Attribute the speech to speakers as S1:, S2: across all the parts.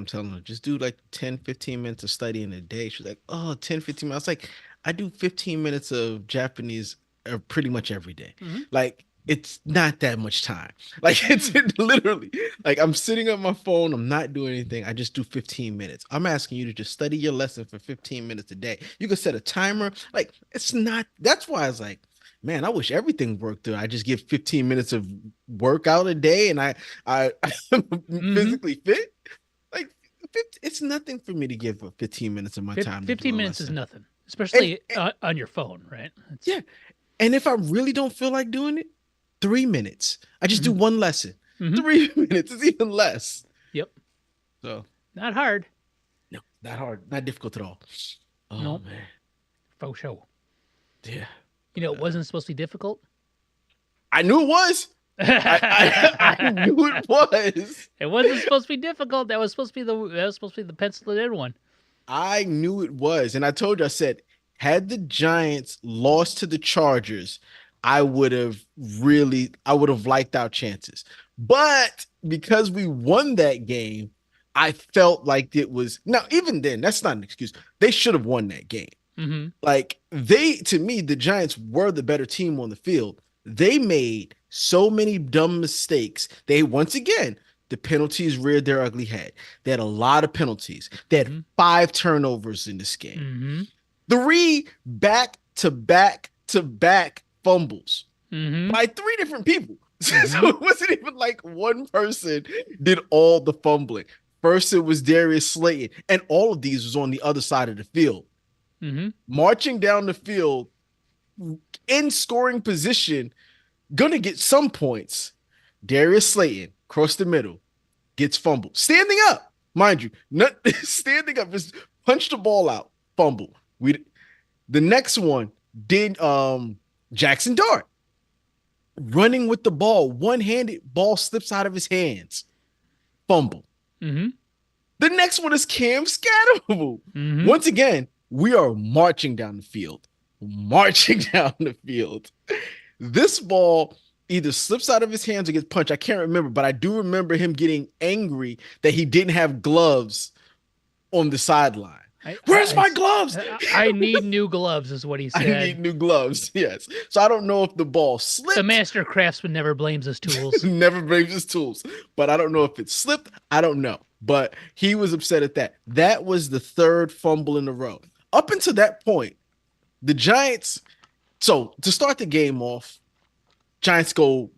S1: telling her, just do like 10, 15 minutes of studying a day. She's like, oh, 10, 15 minutes. I was like, I do 15 minutes of Japanese pretty much every day.
S2: Mm-hmm.
S1: Like, it's not that much time. Like, it's literally like I'm sitting on my phone. I'm not doing anything. I just do 15 minutes. I'm asking you to just study your lesson for 15 minutes a day. You can set a timer. Like, it's not, that's why I was like, man, I wish everything worked through. I just get 15 minutes of workout a day and I'm
S2: Mm-hmm.
S1: physically fit. Like, it's nothing for me to give 15 minutes of my time to do
S2: 15
S1: a
S2: minutes is
S1: lesson.
S2: nothing,
S1: And,
S2: especially on your phone, right? It's
S1: yeah, and if I really don't feel like doing it, 3 minutes. I just
S2: mm-hmm.
S1: do one lesson.
S2: Mm-hmm.
S1: 3 minutes is even less.
S2: Yep.
S1: So
S2: Not hard.
S1: no, not hard, not difficult at all. Oh
S2: No,
S1: man,
S2: faux show.
S1: yeah.
S2: It wasn't supposed to be difficult.
S1: I knew it was. I
S2: It
S1: knew it was.
S2: wasn't supposed to be difficult. That was supposed to be the pencil it in one.
S1: I knew it was. And I told you, I said, had the Giants lost to the Chargers, I would have liked our chances. But because we won that game, I felt like it was now, even then, that's not an excuse. They should have won that game.
S2: Mm-hmm.
S1: Like to me, the Giants were the better team on the field. They made so many dumb mistakes. They once again, the penalties reared their ugly head. They had a lot of penalties. They had
S2: Mm-hmm.
S1: 5 turnovers in this game.
S2: Mm-hmm.
S1: 3 back-to-back-to-back fumbles
S2: Mm-hmm.
S1: by 3 different people. So
S2: Mm-hmm.
S1: it wasn't even like one person did all the fumbling. First, it was Darius Slayton, and all of these was on the other side of the field.
S2: Mm-hmm.
S1: Marching down the field in scoring position, gonna get some points. Darius Slayton, across the middle, gets fumbled. Standing up, mind you, not standing up, just punch the ball out, fumble. The next one did Jackson Dart running with the ball, one-handed, ball slips out of his hands, fumble.
S2: Mm-hmm.
S1: The next one is Cam Scatterable.
S2: Mm-hmm.
S1: Once again, we are marching down the field, marching down the field. This ball either slips out of his hands or gets punched. I can't remember, but I do remember him getting angry that he didn't have gloves on the sideline. Where's my gloves?
S2: I need new gloves, is what he
S1: I
S2: said.
S1: need new gloves. Yes. So I don't know if the ball slipped.
S2: The master craftsman never blames his tools.
S1: Never blames his tools. But I don't know if it slipped. I don't know. But he was upset at that. That was the third fumble in a row. Up until that point, the Giants. So to start the game off, Giants go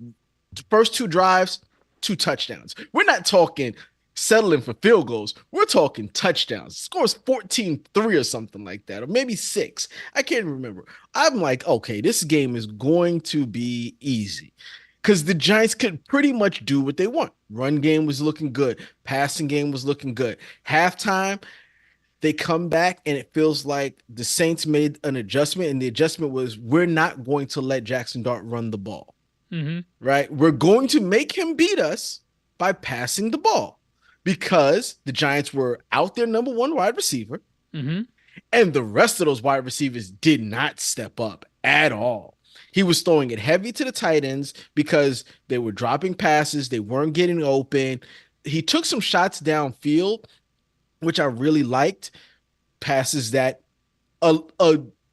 S1: first 2 drives, 2 touchdowns. We're not talking settling for field goals. We're talking touchdowns. Scores 14-3 or something like that, or maybe 6. I can't remember. I'm like, okay, this game is going to be easy because the Giants could pretty much do what they want. Run game was looking good. Passing game was looking good. Halftime, they come back and it feels like the Saints made an adjustment, and the adjustment was we're not going to let Jackson Dart run the ball.
S2: Mm-hmm.
S1: Right? We're going to make him beat us by passing the ball because the Giants were out their number one wide receiver,
S2: Mm-hmm.
S1: and the rest of those wide receivers did not step up at all. He was throwing it heavy to the tight ends because they were dropping passes, they weren't getting open. He took some shots downfield, which I really liked. Passes that a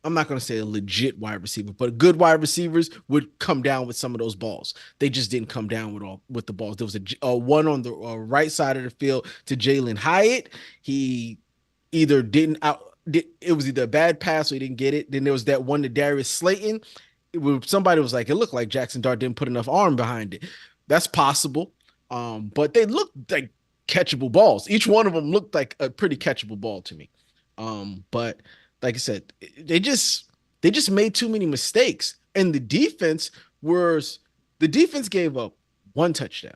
S1: I'm not going to say a legit wide receiver, but good wide receivers would come down with some of those balls. They just didn't come down with the balls. There was a one on the right side of the field to Jalen Hyatt. He either didn't out. It was either a bad pass or he didn't get it. Then there was that one to Darius Slayton. Somebody was like, it looked like Jackson Dart didn't put enough arm behind it. That's possible. But they looked like catchable balls. Each one of them looked like a pretty catchable ball to me. But like I said, they just made too many mistakes, and the defense gave up 1 touchdown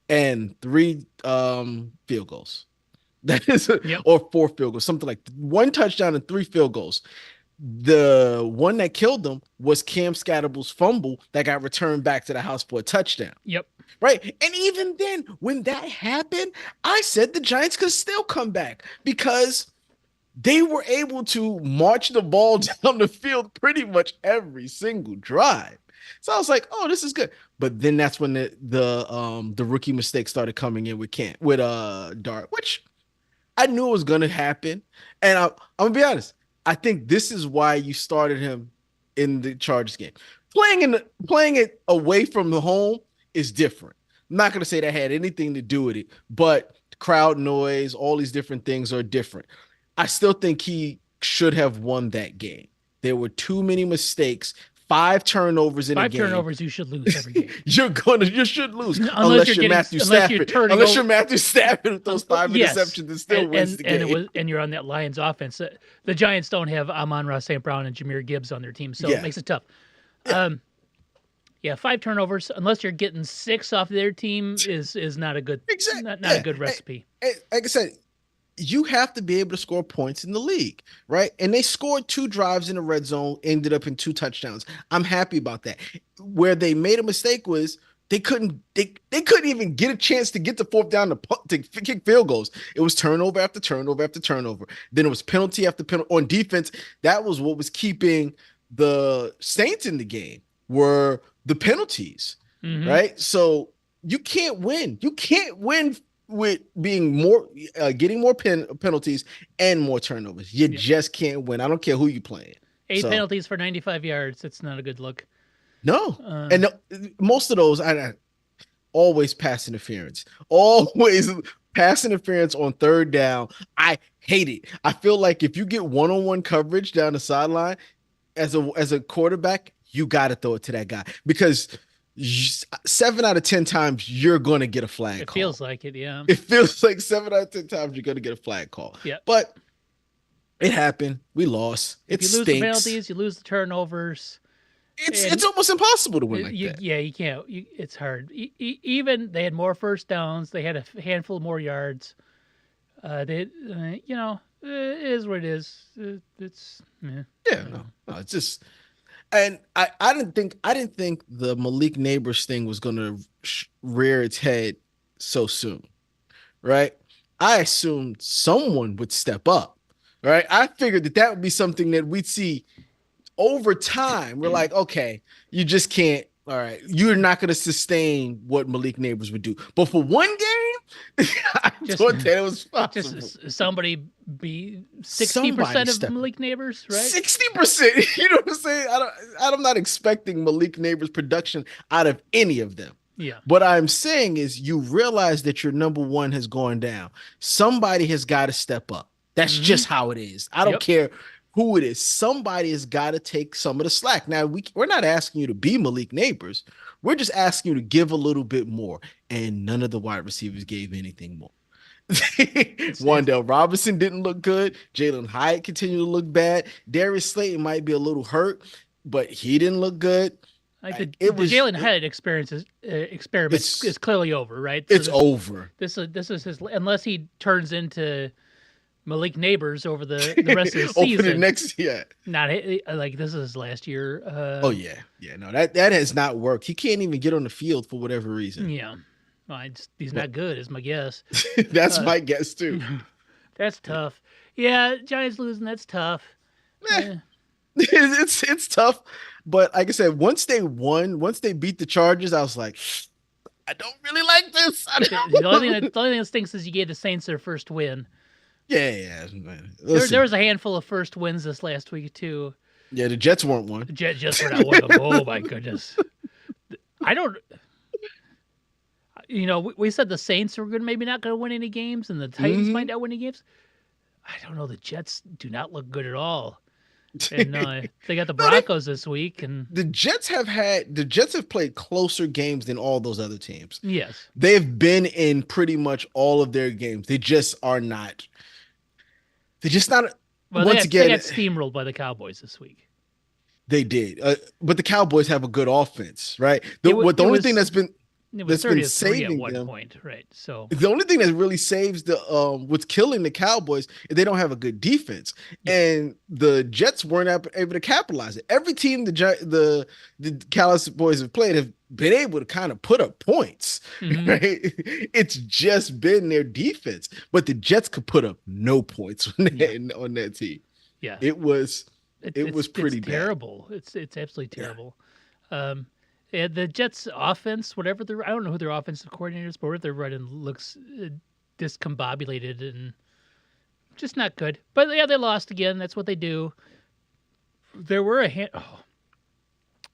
S1: and 3 field goals. That is
S2: Yep.
S1: or 4 field goals, something like 1 touchdown and 3 field goals. The one that killed them was Cam Scatterble's fumble that got returned back to the house for a touchdown.
S2: Yep.
S1: Right. And even then, when that happened, I said the Giants could still come back because they were able to march the ball down the field pretty much every single drive. So I was like, oh, this is good. But then that's when the rookie mistakes started coming in with Kent with Dart, which I knew it was gonna happen. And I'm gonna be honest. I think this is why you started him in the Chargers game. Playing it away from the home is different. I'm not gonna say that had anything to do with it, but crowd noise, all these different things are different. I still think he should have won that game. There were too many mistakes, 5 turnovers in a
S2: Five
S1: game.
S2: turnovers, you should lose every game.
S1: You should lose
S2: unless you're getting unless you're turning
S1: Unless
S2: over.
S1: you're Matthew Stafford with those five
S2: Yes,
S1: interceptions and still wins the game.
S2: and you're on that Lions offense. The Giants don't have Amon-Ra St. Brown and Jahmyr Gibbs on their team, so it
S1: Yeah.
S2: makes it tough.
S1: Yeah.
S2: Yeah, 5 turnovers, unless you're getting 6 off their team, is not a good
S1: Exactly.
S2: not a good recipe.
S1: Like I said, you have to be able to score points in the league, right? And they scored 2 drives in the red zone, ended up in 2 touchdowns. I'm happy about that. Where they made a mistake was they couldn't even get a chance to get the fourth down to kick field goals. It was turnover after turnover after turnover. Then it was penalty after penalty on defense. That was what was keeping the Saints in the game were the penalties, right? So you can't win. You can't win with being getting more penalties and more turnovers. You just can't win. I don't care who you playing.
S2: 8 penalties for 95 yards. It's not a good look.
S1: No, and most of those, I always pass interference. Always pass interference on third down. I hate it. I feel like if you get one-on-one coverage down the sideline as a quarterback, you got to throw it to that guy because 7 out of 10 times you're going to get a flag call.
S2: It feels like it, yeah.
S1: It feels like 7 out of 10 times you're going to get a flag call.
S2: Yeah.
S1: But it happened. We lost. If
S2: you lose the penalties, you lose the turnovers.
S1: It's almost impossible to win like that.
S2: Yeah, you can't. It's hard. Even they had more first downs. They had a handful more yards. It is what it is. It's
S1: no, it's just, and I didn't think the Malik Neighbors thing was gonna rear its head so soon, right? I assumed someone would step up, right? I figured that would be something that we'd see over time. We're like, okay, you just can't. All right, you're not going to sustain what Malik Neighbors would do. But for one game, I thought that it was possible.
S2: Just somebody be 60% of Malik Neighbors, right?
S1: 60%. You know what I'm saying? I'm not expecting Malik Neighbors' production out of any of them.
S2: Yeah.
S1: What I'm saying is you realize that your number one has gone down. Somebody has got to step up. That's just how it is. I don't care who it is. Somebody has got to take some of the slack. Now, we're not asking you to be Malik Neighbors. We're just asking you to give a little bit more. And none of the wide receivers gave anything more. Wan'Dale Robinson didn't look good. Jalen Hyatt continued to look bad. Darius Slayton might be a little hurt, but he didn't look good.
S2: The Jalen Hyatt experiment is clearly over, right?
S1: So it's over.
S2: This is his, unless he turns into Malik Neighbors over the rest of the season.
S1: Over the next,
S2: Not like this is his last year.
S1: No, that has not worked. He can't even get on the field for whatever reason.
S2: Yeah, well, he's not good, is my guess.
S1: That's my guess too.
S2: That's tough. Yeah, Giants losing, that's tough.
S1: It's tough, but like I said, once they beat the Chargers, I was like, I don't really like this.
S2: The only thing that stinks is you gave the Saints their first win.
S1: Yeah.
S2: There was a handful of first wins this last week too.
S1: Yeah, the Jets weren't one.
S2: The Jets were not one of them. Oh my goodness. I don't. We said the Saints were maybe not going to win any games, and the Titans might not win any games. I don't know. The Jets do not look good at all. And they got the Broncos this week, and
S1: the Jets have played closer games than all those other teams.
S2: Yes,
S1: they've been in pretty much all of their games. They just are not. They're just not.
S2: Well, they got steamrolled by the Cowboys this week.
S1: They did, but the Cowboys have a good offense, right? The only thing that's been saving
S2: at one
S1: them,
S2: point, right? So
S1: the only thing that really saves what's killing the Cowboys is they don't have a good defense, and the Jets weren't able to capitalize it. Every team the Cowboys have played have been able to kind of put up points, right? It's just been their defense, but the Jets could put up no points on that team.
S2: Yeah,
S1: it was pretty
S2: terrible. It's absolutely terrible. Yeah, the Jets' offense, whatever I don't know who their offensive coordinator is, but whatever they're running looks discombobulated and just not good. But yeah, they lost again. That's what they do. There were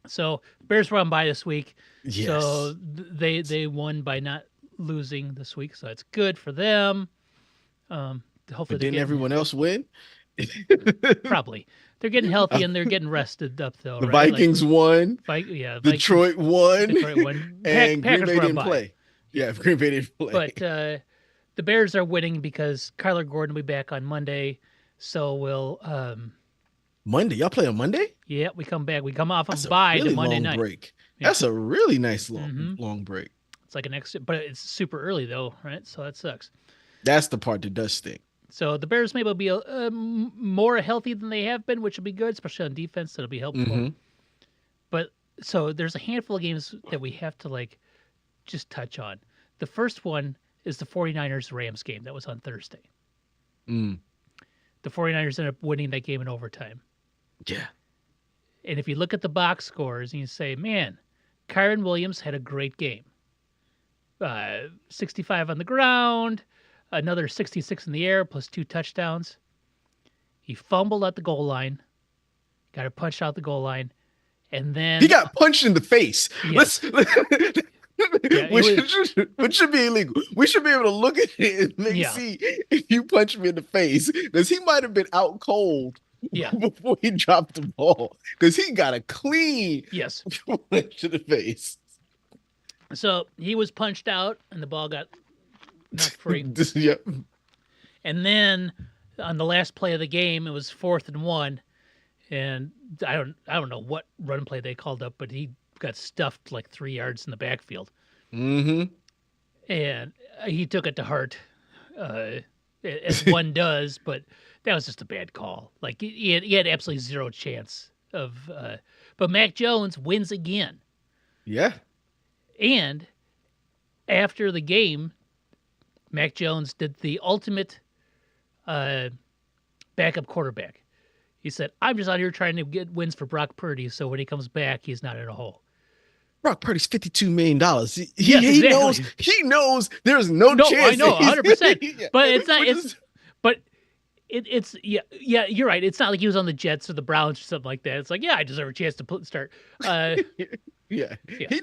S2: so Bears were on bye this week, so
S1: Yes.
S2: they won by not losing this week, so it's good for them. Hopefully
S1: But
S2: they're
S1: didn't
S2: getting
S1: everyone else win?
S2: probably they're getting healthy
S1: Uh,
S2: and they're getting rested up though,
S1: the
S2: right? Like
S1: Vikings won,
S2: Vikings,
S1: Detroit won,
S2: Detroit won,
S1: and Green
S2: Packers
S1: Bay
S2: were on
S1: didn't
S2: bye.
S1: play.
S2: Yeah,
S1: Yeah, Green Bay didn't
S2: but
S1: play.
S2: the Bears are winning because Kyler Gordon will be back on Monday. So we'll
S1: Monday. Y'all play on Monday?
S2: yeah, we come back. We come off
S1: That's
S2: of
S1: a
S2: bye to
S1: really
S2: Monday
S1: long
S2: night.
S1: break.
S2: Yeah.
S1: That's a really nice long
S2: Mm-hmm.
S1: long break.
S2: It's like an extra, but it's super early though, right? So that sucks.
S1: That's the part that does stink.
S2: So the Bears maybe will be more healthy than they have been, which will be good, especially on defense. That'll be helpful.
S1: Mm-hmm.
S2: But so there's a handful of games that we have to like just touch on. The first one is the 49ers Rams game that was on Thursday.
S1: Mm.
S2: The 49ers ended up winning that game in overtime.
S1: Yeah.
S2: And if you look at the box scores and you say, man, Kyron Williams had a great game. 65 on the ground, another 66 in the air, plus 2 touchdowns. He fumbled at the goal line, got it punched out the goal line, and
S1: He
S2: then
S1: got punched in the face.
S2: yes, yeah,
S1: Which should be illegal. We should be able to look at it and
S2: yeah,
S1: see if you punch me in the face. Because he might have been out cold
S2: yeah,
S1: before he dropped the ball. Because he got a clean
S2: yes.
S1: punch to the face.
S2: So he was punched out, and the ball got knocked free.
S1: Yep.
S2: And then on the last play of the game, it was 4th and 1, and I don't know what run play they called up, but he got stuffed like 3 yards in the backfield,
S1: Mm-hmm.
S2: and he took it to heart, as one does. But that was just a bad call. Like he had absolutely zero chance of. But Mac Jones wins again,
S1: Yeah.
S2: and after the game, Mac Jones did the ultimate backup quarterback. He said, "I'm just out here trying to get wins for Brock Purdy, so when he comes back, he's not in a hole."
S1: Brock Purdy's $52 million.
S2: Yes,
S1: He
S2: exactly.
S1: he knows there's no
S2: No, I
S1: chance
S2: know,
S1: that he's
S2: 100%.
S1: yeah,
S2: But it's not.
S1: which
S2: It's
S1: is
S2: but it's yeah. You're right. It's not like he was on the Jets or the Browns or something like that. It's like, yeah, I deserve a chance to start.
S1: yeah.
S2: Yeah,
S1: He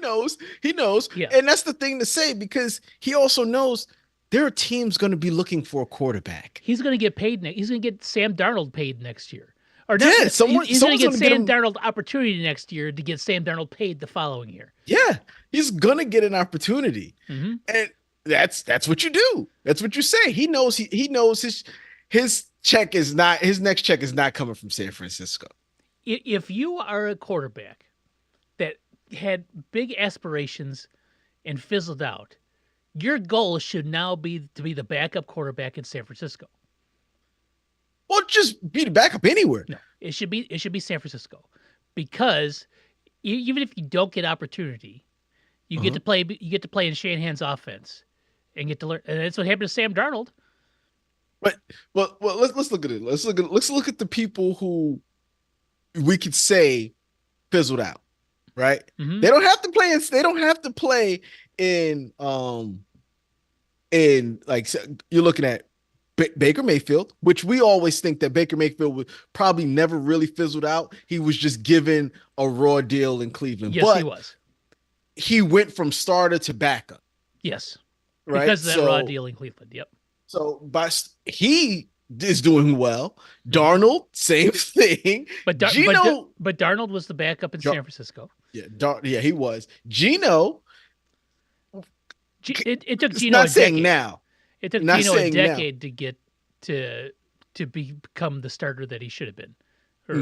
S1: knows,
S2: yeah.
S1: and that's the thing to say because he also knows there are teams going to be looking for a quarterback.
S2: He's going to get paid next. He's going to get Sam Darnold paid next year, or not?
S1: Yeah,
S2: He's going to
S1: someone's
S2: get
S1: going to get
S2: Sam
S1: him.
S2: Darnold opportunity next year to get Sam Darnold paid the following year.
S1: Yeah, he's going to get an opportunity,
S2: Mm-hmm.
S1: and that's what you do. That's what you say. He knows he knows his check is not his next check is not coming from San Francisco.
S2: If you are a quarterback that had big aspirations and fizzled out, your goal should now be to be the backup quarterback in San Francisco.
S1: Well, just be the backup anywhere.
S2: No, it should be San Francisco, because even if you don't get opportunity, you get to play. You get to play in Shanahan's offense and get to learn. And that's what happened to Sam Darnold.
S1: But let's look at it. Let's look at the people who we could say fizzled out, right?
S2: Mm-hmm.
S1: They don't have to play. They don't have to play in like you're looking at Baker Mayfield, which we always think that Baker Mayfield would probably never really fizzled out. He was just given a raw deal in Cleveland.
S2: Yes,
S1: but
S2: he was.
S1: He went from starter to backup.
S2: Yes,
S1: right?
S2: Because of that raw deal in Cleveland. Yep.
S1: So, but he is doing well. Darnold, same thing.
S2: But
S1: Gino,
S2: but Darnold was the backup in San Francisco.
S1: Yeah, he was. Gino.
S2: It took
S1: It's
S2: Gino
S1: not
S2: a
S1: saying
S2: decade.
S1: now.
S2: It took
S1: Not
S2: Gino a
S1: saying now.
S2: decade to get to become the starter that he should have been, or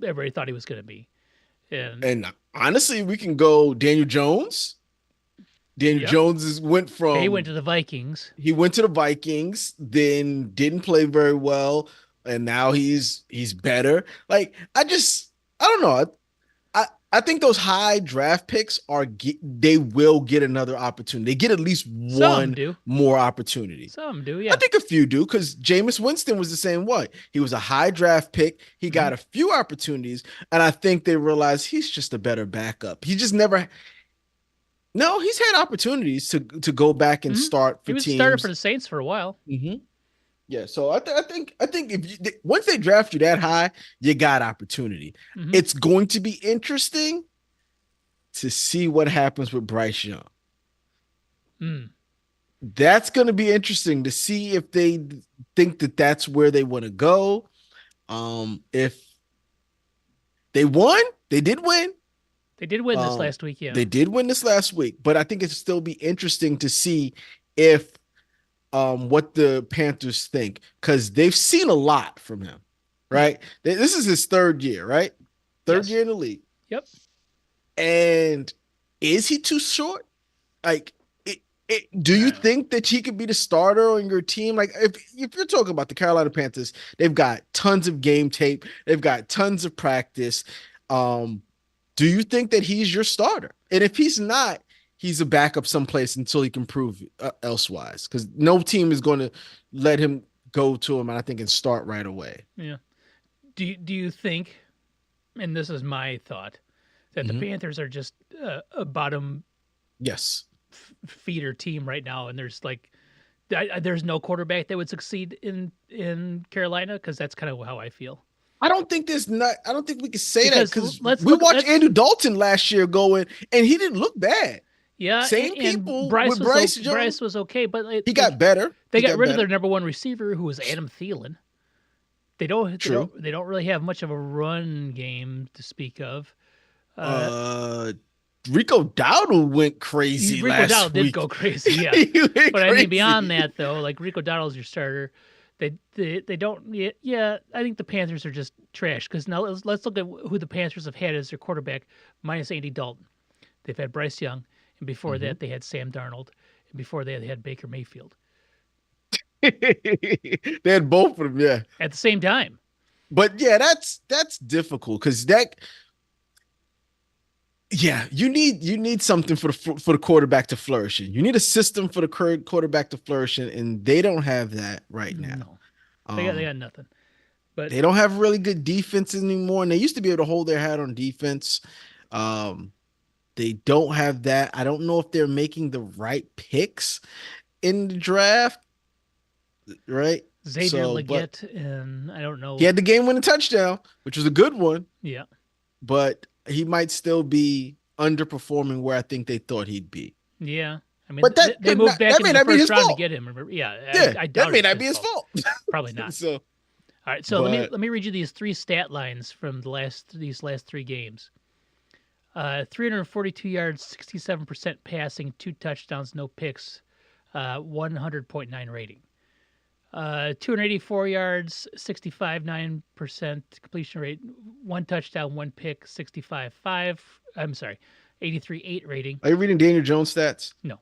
S2: everybody thought he was going to be.
S1: And honestly, we can go Daniel Jones. Daniel Jones went
S2: he went to the Vikings.
S1: He went to the Vikings, then didn't play very well, and now he's better. Like I don't know. I think those high draft picks they will get another opportunity. They get at least one more opportunity.
S2: Some do, yeah.
S1: I think a few do because Jameis Winston was the same way. He was a high draft pick. He got a few opportunities, and I think they realized he's just a better backup. No, he's had opportunities to go back and
S2: Hmm.
S1: start
S2: He
S1: for
S2: was starter for
S1: teams.
S2: the Saints for a while.
S1: Hmm. Yeah, so I think if once they draft you that high, you got opportunity.
S2: Hmm.
S1: It's going to be interesting to see what happens with Bryce Young.
S2: Mm.
S1: That's going to be interesting to see if they think that that's where they want to go. If they won, they did win.
S2: They did win this
S1: Um,
S2: last week, yeah.
S1: they did win this last week, but I think it'll still be interesting to see if what the Panthers think because they've seen a lot from him,
S2: Yeah.
S1: right? This is his third year, right? Third
S2: Yes.
S1: year in the league.
S2: Yep.
S1: And is he too short? Like, do you
S2: No.
S1: think that he could be the starter on your team? Like, if you're talking about the Carolina Panthers, they've got tons of game tape, they've got tons of practice. Um, do you think that he's your starter? And if he's not, he's a backup someplace until he can prove elsewise. Because no team is going to let him go to him, and I think, and start right away.
S2: Yeah. Do you think, and this is my thought, that the
S1: Mm-hmm.
S2: Panthers are just a bottom
S1: Yes.
S2: feeder team right now, and there's no quarterback that would succeed in Carolina because that's kind of how I feel.
S1: I don't think we can say that
S2: Because
S1: because
S2: let's
S1: we
S2: look.
S1: watched
S2: Let's
S1: Andrew Dalton last year going, and he didn't look bad.
S2: Yeah,
S1: Same
S2: and
S1: people
S2: Bryce
S1: with
S2: was
S1: Bryce Young.
S2: Bryce was okay, but
S1: He got better.
S2: they
S1: He
S2: got
S1: got
S2: rid of their
S1: better.
S2: number one receiver, who was Adam Thielen. They don't they
S1: True.
S2: don't they don't really have much of a run game to speak of. Uh,
S1: Uh, Rico Dowdle went crazy
S2: Rico Dowdle
S1: last
S2: did
S1: week.
S2: go crazy, yeah.
S1: He went
S2: But I mean, beyond
S1: crazy.
S2: that, though, like Rico Dowdle's your starter. They don't. Yeah, I think the Panthers are just trash. Because now let's look at who the Panthers have had as their quarterback, minus Andy Dalton. They've had Bryce Young, and before
S1: Mhm.
S2: that they had Sam Darnold, and before that they had Baker Mayfield
S1: They had both of them, yeah.
S2: at the same time.
S1: But yeah, that's difficult because that yeah, you need something for the quarterback to flourish in. You need a system for the current quarterback to flourish in, and they don't have that right now.
S2: No, they
S1: Um,
S2: got nothing. But
S1: they don't have really good defense anymore, and they used to be able to hold their hat on defense. Um, they don't have that. I don't know if they're making the right picks in the draft, right?
S2: Xavier
S1: So, but
S2: Leggett, and I don't
S1: he
S2: know.
S1: had the game-winning touchdown, which was a good one,
S2: Yeah,
S1: but he might still be underperforming where I think they thought he'd be.
S2: yeah. I mean,
S1: But that
S2: they
S1: could
S2: moved
S1: not,
S2: back
S1: that
S2: into
S1: may
S2: the
S1: not be
S2: first
S1: his
S2: round to
S1: fault.
S2: get him. Remember? Yeah,
S1: Yeah,
S2: I
S1: that
S2: doubt
S1: may
S2: it's
S1: not
S2: his
S1: be his
S2: fault.
S1: fault.
S2: Probably not.
S1: So,
S2: All right, so
S1: but
S2: let me read you these stat lines from these last three games. 342 yards, 67% passing, 2 touchdowns, no picks, 100.9 rating. 284 yards, 65.9% completion rate, 1 touchdown, 1 pick, 65.5. I'm sorry, 83.8 rating.
S1: are you reading Daniel Jones stats?
S2: No,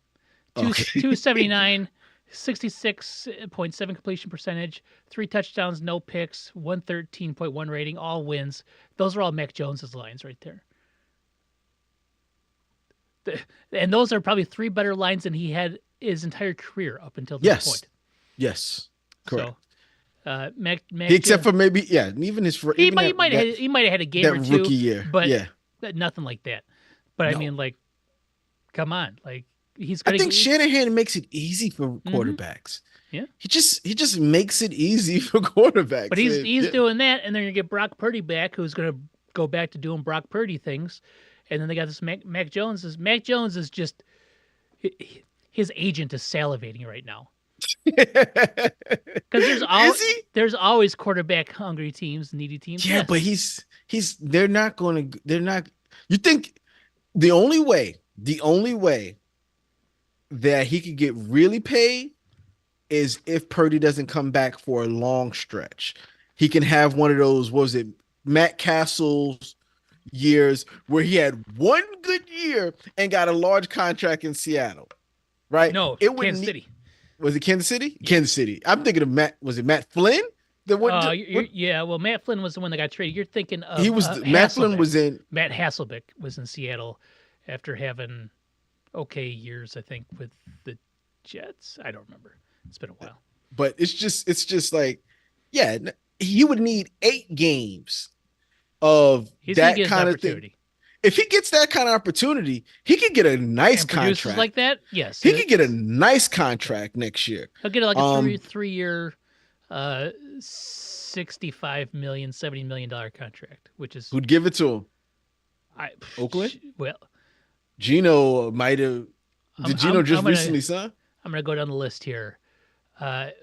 S1: Okay.
S2: 279, 66.7 completion percentage, 3 touchdowns, no picks, 113.1 rating, all wins. Those are all Mac Jones's lines right there. And those are probably three better lines than he had his entire career up until this
S1: Yes.
S2: point.
S1: Yes. Correct.
S2: So, Mac
S1: Except
S2: Jones,
S1: for maybe, yeah, even
S2: he
S1: even
S2: might he might have he might have had a game
S1: that
S2: or two,
S1: rookie year.
S2: but
S1: Yeah.
S2: nothing like that. But I
S1: No.
S2: mean, like, come on, like he's
S1: I
S2: gonna
S1: think
S2: get.
S1: Shanahan makes it easy for
S2: Mm-hmm,
S1: quarterbacks.
S2: yeah,
S1: He just makes it easy for
S2: but
S1: quarterbacks.
S2: he's
S1: Yeah.
S2: doing that, and then you get Brock Purdy back, who's gonna go back to doing Brock Purdy things, and then they got this Mac Jones. Mac Jones is just his agent is salivating right now because
S1: Is he?
S2: there's always quarterback hungry teams, needy teams.
S1: Yeah, but
S2: Yes,
S1: he's they're not you think the only way that he could get really paid is if Purdy doesn't come back for a long stretch. He can have one of those, what was it, Matt Castle's years where he had one good year and got a large contract in Seattle, right?
S2: no,
S1: It would
S2: Kansas
S1: need,
S2: City.
S1: was it Kansas City?
S2: Yeah.
S1: Kansas City. I'm thinking of Matt, was it Matt Flynn? The
S2: Yeah. Well, Matt Flynn was the one that got traded. You're thinking
S1: he
S2: of
S1: was Matt Flynn
S2: Hasselbeck.
S1: was in.
S2: Matt Hasselbeck was in Seattle after having okay years, I think, with the Jets. I don't remember. It's been a while.
S1: But it's just like, yeah, he would need 8 games of
S2: He's gonna
S1: that
S2: get his
S1: kind of thing.
S2: opportunity.
S1: if he gets that kind of opportunity, he could get a nice
S2: and produces
S1: contract.
S2: like that, yes,
S1: He could get a nice contract next year.
S2: he'll get like a
S1: Um,
S2: 3 year, 65 million, $70 million contract, which is
S1: who'd give it to him?
S2: I
S1: Oakland?
S2: well,
S1: Gino might have.
S2: I'm
S1: Did Gino
S2: I'm
S1: just
S2: I'm gonna
S1: recently sign?
S2: I'm gonna go down the list here.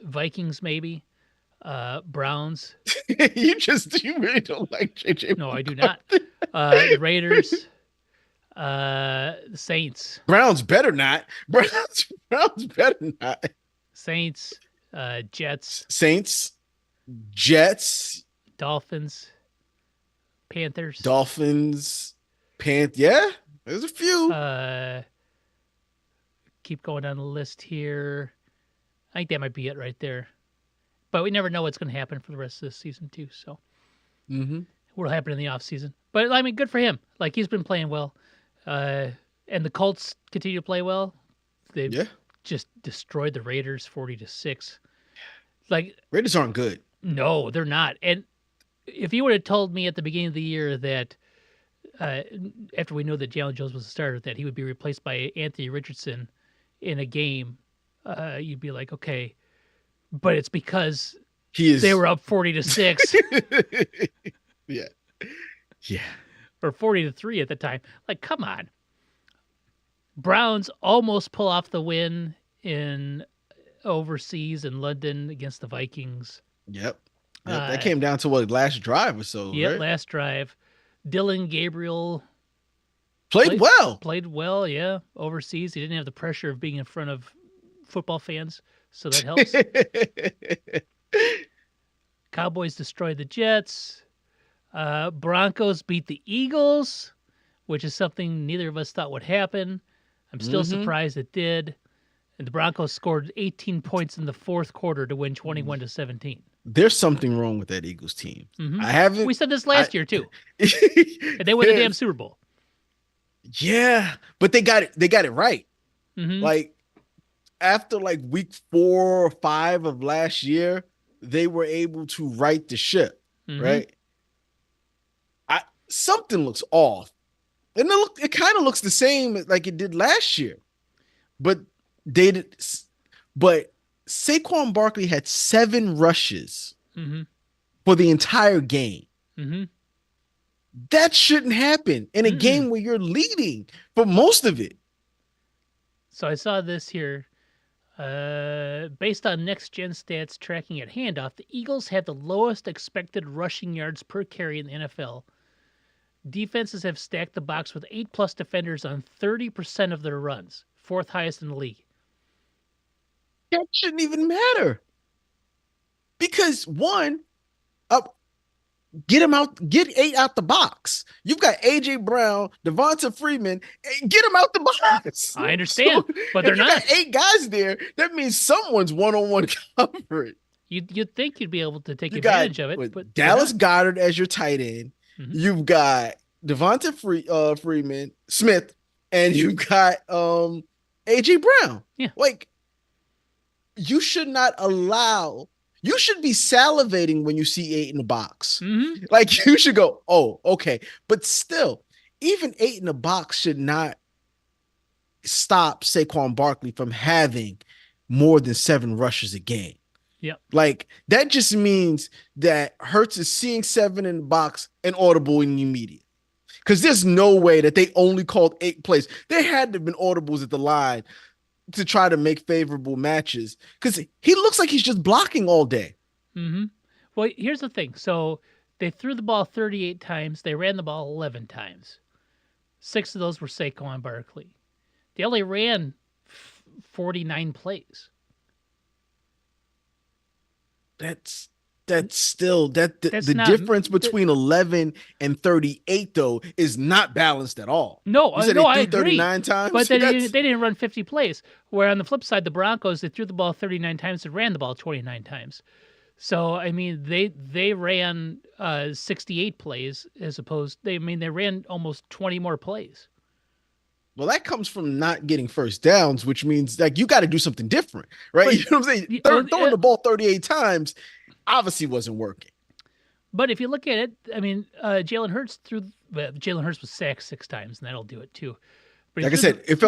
S2: Vikings maybe, Browns.
S1: You really don't like JJ
S2: No, I do not.
S1: McCarthy.
S2: The Raiders, the Saints,
S1: Browns better not. Browns better not.
S2: Saints, Jets,
S1: Saints, Jets,
S2: Dolphins, Panthers.
S1: Dolphins, Yeah, there's a few.
S2: Keep going down the list here. I think that might be it right there. But we never know what's going to happen for the rest of this season too. So
S1: Mm-hmm.
S2: what'll happen in the off season? But I mean, good for him. Like he's been playing well, and the Colts continue to play well. They
S1: Yeah,
S2: just destroyed the Raiders 40-6. Like
S1: Raiders aren't good.
S2: no, they're not. And if you would have told me at the beginning of the year that uh, after we know that Jalen Jones was the starter, that he would be replaced by Anthony Richardson in a game, you'd be like, okay, but it's because
S1: He is.
S2: they were up 40-6
S1: Yeah, yeah.
S2: or 40-3 at the time. Like, come on. Browns almost pull off the win in overseas in London against the Vikings.
S1: Yep. Yep.
S2: Uh,
S1: That came down to what, last drive or so,
S2: Yeah,
S1: right?
S2: last drive. Dylan Gabriel
S1: Played well.
S2: played well, yeah, overseas. He didn't have the pressure of being in front of football fans, so that helps. Cowboys destroyed the Jets. Broncos beat the Eagles, which is something neither of us thought would happen. I'm still surprised it did. And the Broncos scored 18 points in the fourth quarter to win 21-17.
S1: There's something wrong with that Eagles team.
S2: Mhm.
S1: I haven't.
S2: We said this last year too, and they won the damn Super Bowl.
S1: Yeah, but they got it. They got it right.
S2: Mhm.
S1: Like after like week 4 or 5 of last year, they were able to right the ship.
S2: Mhm.
S1: Right. Something looks off, and it kind of looks the same like it did last year, but they did. But Saquon Barkley had 7 rushes
S2: Mhm.
S1: for the entire game.
S2: Mhm.
S1: That shouldn't happen in a
S2: Mm-mm.
S1: game where you're leading for most of it.
S2: So I saw this here. Based on next gen stats tracking at handoff, the Eagles have the lowest expected rushing yards per carry in the NFL. Defenses have stacked the box with 8+ defenders on 30% of their runs, fourth highest in the league.
S1: That shouldn't even matter because one, up, get him out, get 8 out the box. You've got AJ Brown, Devonta Freeman, get them out the box.
S2: I understand, but they're
S1: if you
S2: not.
S1: got 8 guys there, that means someone's one-on-one coverage.
S2: You'd think you'd be able to take
S1: You
S2: advantage
S1: got
S2: of it,
S1: with
S2: but
S1: Dallas Goddard as your tight end.
S2: Mhm.
S1: You've got Devonta Freeman, Smith, and you've got AJ Brown.
S2: Yeah.
S1: Like, you should not allow. You should be salivating when you see 8 in the box.
S2: Mhm.
S1: Like, you should go, oh, okay. But still, even 8 in the box should not stop Saquon Barkley from having more than 7 rushes a game.
S2: Yep.
S1: Like, that just means that Hurts is seeing 7 in the box and audible in the immediate. Because there's no way that they only called 8 plays. There had to have been audibles at the line to try to make favorable matches. Because he looks like he's just blocking all day.
S2: Mm-hmm. Well, here's the thing. So they threw the ball 38 times. They ran the ball 11 times. 6 of those were Saquon Barkley. They only ran 49 plays.
S1: That's still the
S2: not-
S1: difference between 11 and 38 though is not balanced at all.
S2: No,
S1: You said
S2: no,
S1: they
S2: I
S1: threw
S2: agree.
S1: 39 times,
S2: But they didn't run 50 plays. Where on the flip side, the Broncos, they threw the ball 39 times and ran the ball 29 times. So I mean, they ran 68 plays as opposed. They ran almost 20 more plays.
S1: Well, that comes from not getting first downs, which means like you got to do something different, right?
S2: But-
S1: you know what I'm saying? Throwing the ball 38 times obviously wasn't working.
S2: But if you look at it, I mean, Jalen Hurts was sacked 6 times, and that'll do it too. But he
S1: Like I said, it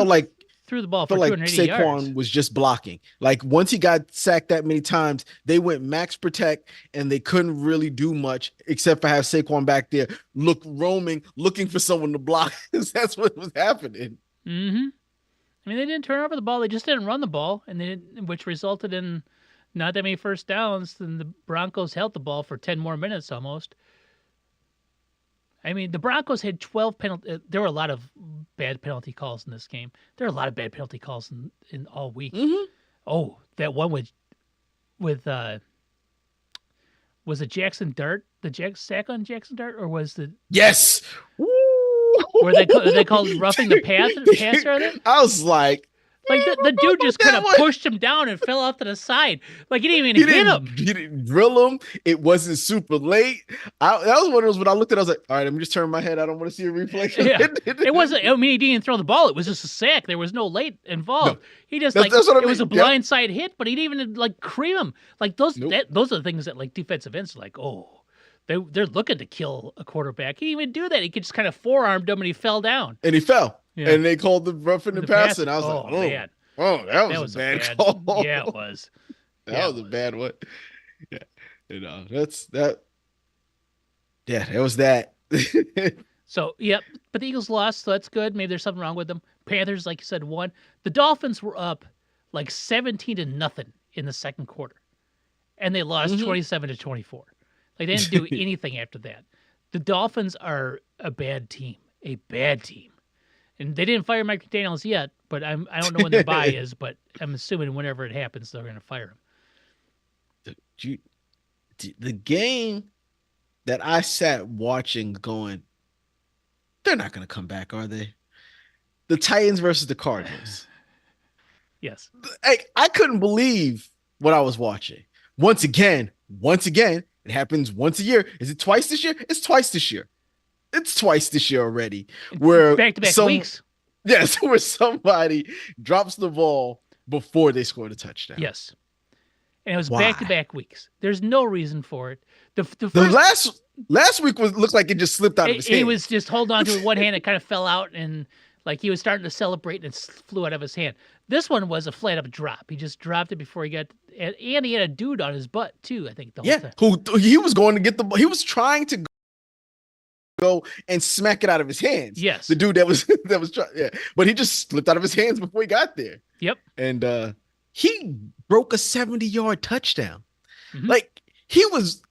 S2: threw the ball for
S1: felt like
S2: 280 yards.
S1: Saquon was just blocking. Like once he got sacked that many times, they went max protect and they couldn't really do much except for have Saquon back there roaming, looking for someone to block. That's what was happening.
S2: Mm-hmm. I mean, they didn't turn over the ball; they just didn't run the ball, which resulted in not that many first downs. Then the Broncos held the ball for 10 more minutes almost. I mean, the Broncos had 12 penalty. There were a lot of bad penalty calls in this game. There are a lot of bad penalty calls in all week.
S1: Mm-hmm.
S2: Oh, that one with was it Jackson Dart? The sack on Jackson Dart, or was the
S1: Yes.
S2: were they called roughing the passer on it?
S1: I was like,
S2: Like the dude just kind
S1: that
S2: of
S1: one.
S2: pushed him down and fell off to the side. Like he didn't even hit him.
S1: He didn't drill him. It wasn't super late. That was one of those when I looked at it, I was like, all right, let me just turn my head. I don't want to see a replay.
S2: Yeah, it wasn't. I mean, he didn't throw the ball. It was just a sack. There was no late
S1: No,
S2: involved. He just
S1: that's what I
S2: it was a
S1: mean. Yep.
S2: blindside hit, but he didn't even like cream him. Like
S1: Nope.
S2: those are the things that like defensive ends are like, oh, they're looking to kill a quarterback. He didn't even do that. He could just kind of forearmed him and he fell down.
S1: And he fell.
S2: Yeah.
S1: And they called the roughing the passer. And I was
S2: Oh
S1: like,
S2: man,
S1: oh, that was a bad call.
S2: Yeah, it was.
S1: That was a bad one. Yeah. That's that. Yeah, it was that.
S2: So, yep. But the Eagles lost, so that's good. Maybe there's something wrong with them. Panthers, like you said, won. The Dolphins were up like 17-0 in the second quarter, and they lost 27-24. Like they didn't do anything after that. The Dolphins are a bad team, and they didn't fire Mike McDaniel's yet. But I don't know when their bye is, but I'm assuming whenever it happens, they're going to fire him.
S1: The game that I sat watching, going, they're not going to come back, are they? The Titans versus the Cardinals.
S2: Yes.
S1: I couldn't believe what I was watching. Once again, it happens once a year. Is it twice this year? It's twice this year. It's twice this year already. Where
S2: back-to-back weeks.
S1: Yes, where somebody drops the ball before they score the touchdown.
S2: Yes. And it was back-to-back weeks. There's no reason for it. The
S1: last week looked like it just slipped out of his hand.
S2: He was just holding on to it with one hand. It kind of fell out, and like he was starting to celebrate, and it flew out of his hand. This one was a flat-up drop. He just dropped it before he got, and he had a dude on his butt too. I think the whole time.
S1: Who he was going to get the ball. He was trying to go and smack it out of his hands.
S2: Yes,
S1: the dude that was trying. Yeah, but he just slipped out of his hands before he got there.
S2: Yep,
S1: and he broke a 70-yard touchdown.
S2: Mm-hmm.
S1: Like he was.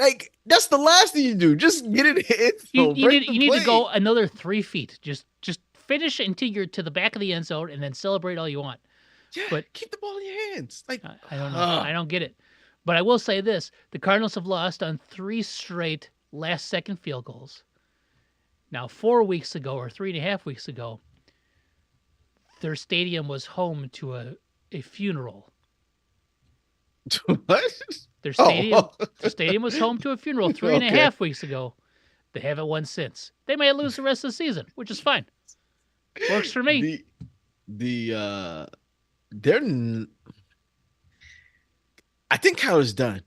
S1: Like that's the last thing you do. Just get it in.
S2: You need to go another 3 feet. Just finish until you're to the back of the end zone, and then celebrate all you want.
S1: Yeah, but keep the ball in your hands. Like
S2: I don't know. I don't get it. But I will say this: the Cardinals have lost on 3 straight last-second field goals. Now, 4 weeks ago or 3.5 weeks ago, their stadium was home to a funeral.
S1: What?
S2: Their stadium was home to a funeral 3.5 weeks ago. They haven't won since. They may lose the rest of the season, which is fine. Works for me.
S1: I think Kyler's done.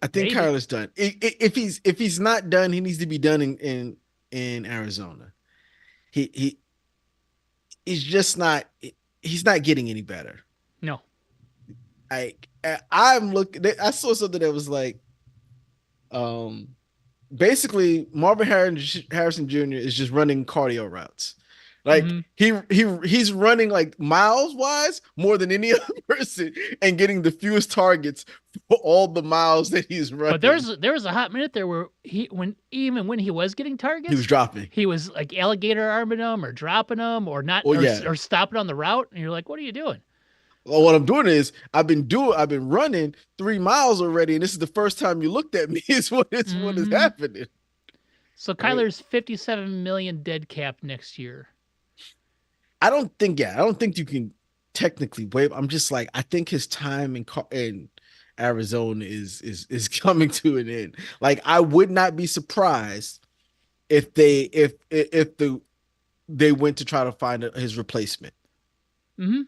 S1: Kyler's done. If he's not done, he needs to be done in Arizona. He's just not. He's not getting any better.
S2: No.
S1: I'm looking. I saw something that was like, basically Marvin Harrison Jr. is just running cardio routes. Like he's running like miles wise more than any other person and getting the fewest targets for all the miles that he's running.
S2: But there was a hot minute there where when he was getting targets,
S1: he was dropping.
S2: He was like alligator arming them or dropping them or not or stopping on the route, and you're like, what are you doing?
S1: Well, what I'm doing is I've been running 3 miles already, and this is the first time you looked at me. What is happening.
S2: So Kyler's 57 million dead cap next year.
S1: I don't think you can technically waive. I'm just like, I think his time in Arizona is coming to an end. Like, I would not be surprised if they went to try to find his replacement.
S2: Mm-hmm.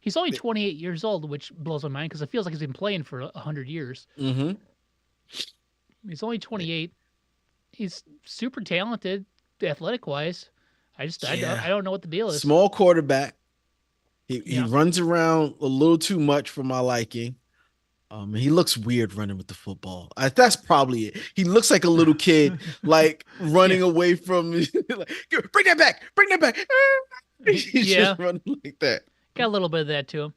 S2: He's only 28 years old, which blows my mind because it feels like he's been playing for 100 years.
S1: Mm-hmm.
S2: He's only 28. He's super talented, athletic wise.
S1: Yeah.
S2: I don't know what the deal is.
S1: Small quarterback. He
S2: Yeah.
S1: runs around a little too much for my liking. He looks weird running with the football. That's probably it. He looks like a little kid, like
S2: Yeah.
S1: running away from. Like, bring that back, bring that back. He's
S2: Yeah.
S1: just running like that.
S2: Got a little bit of that to him.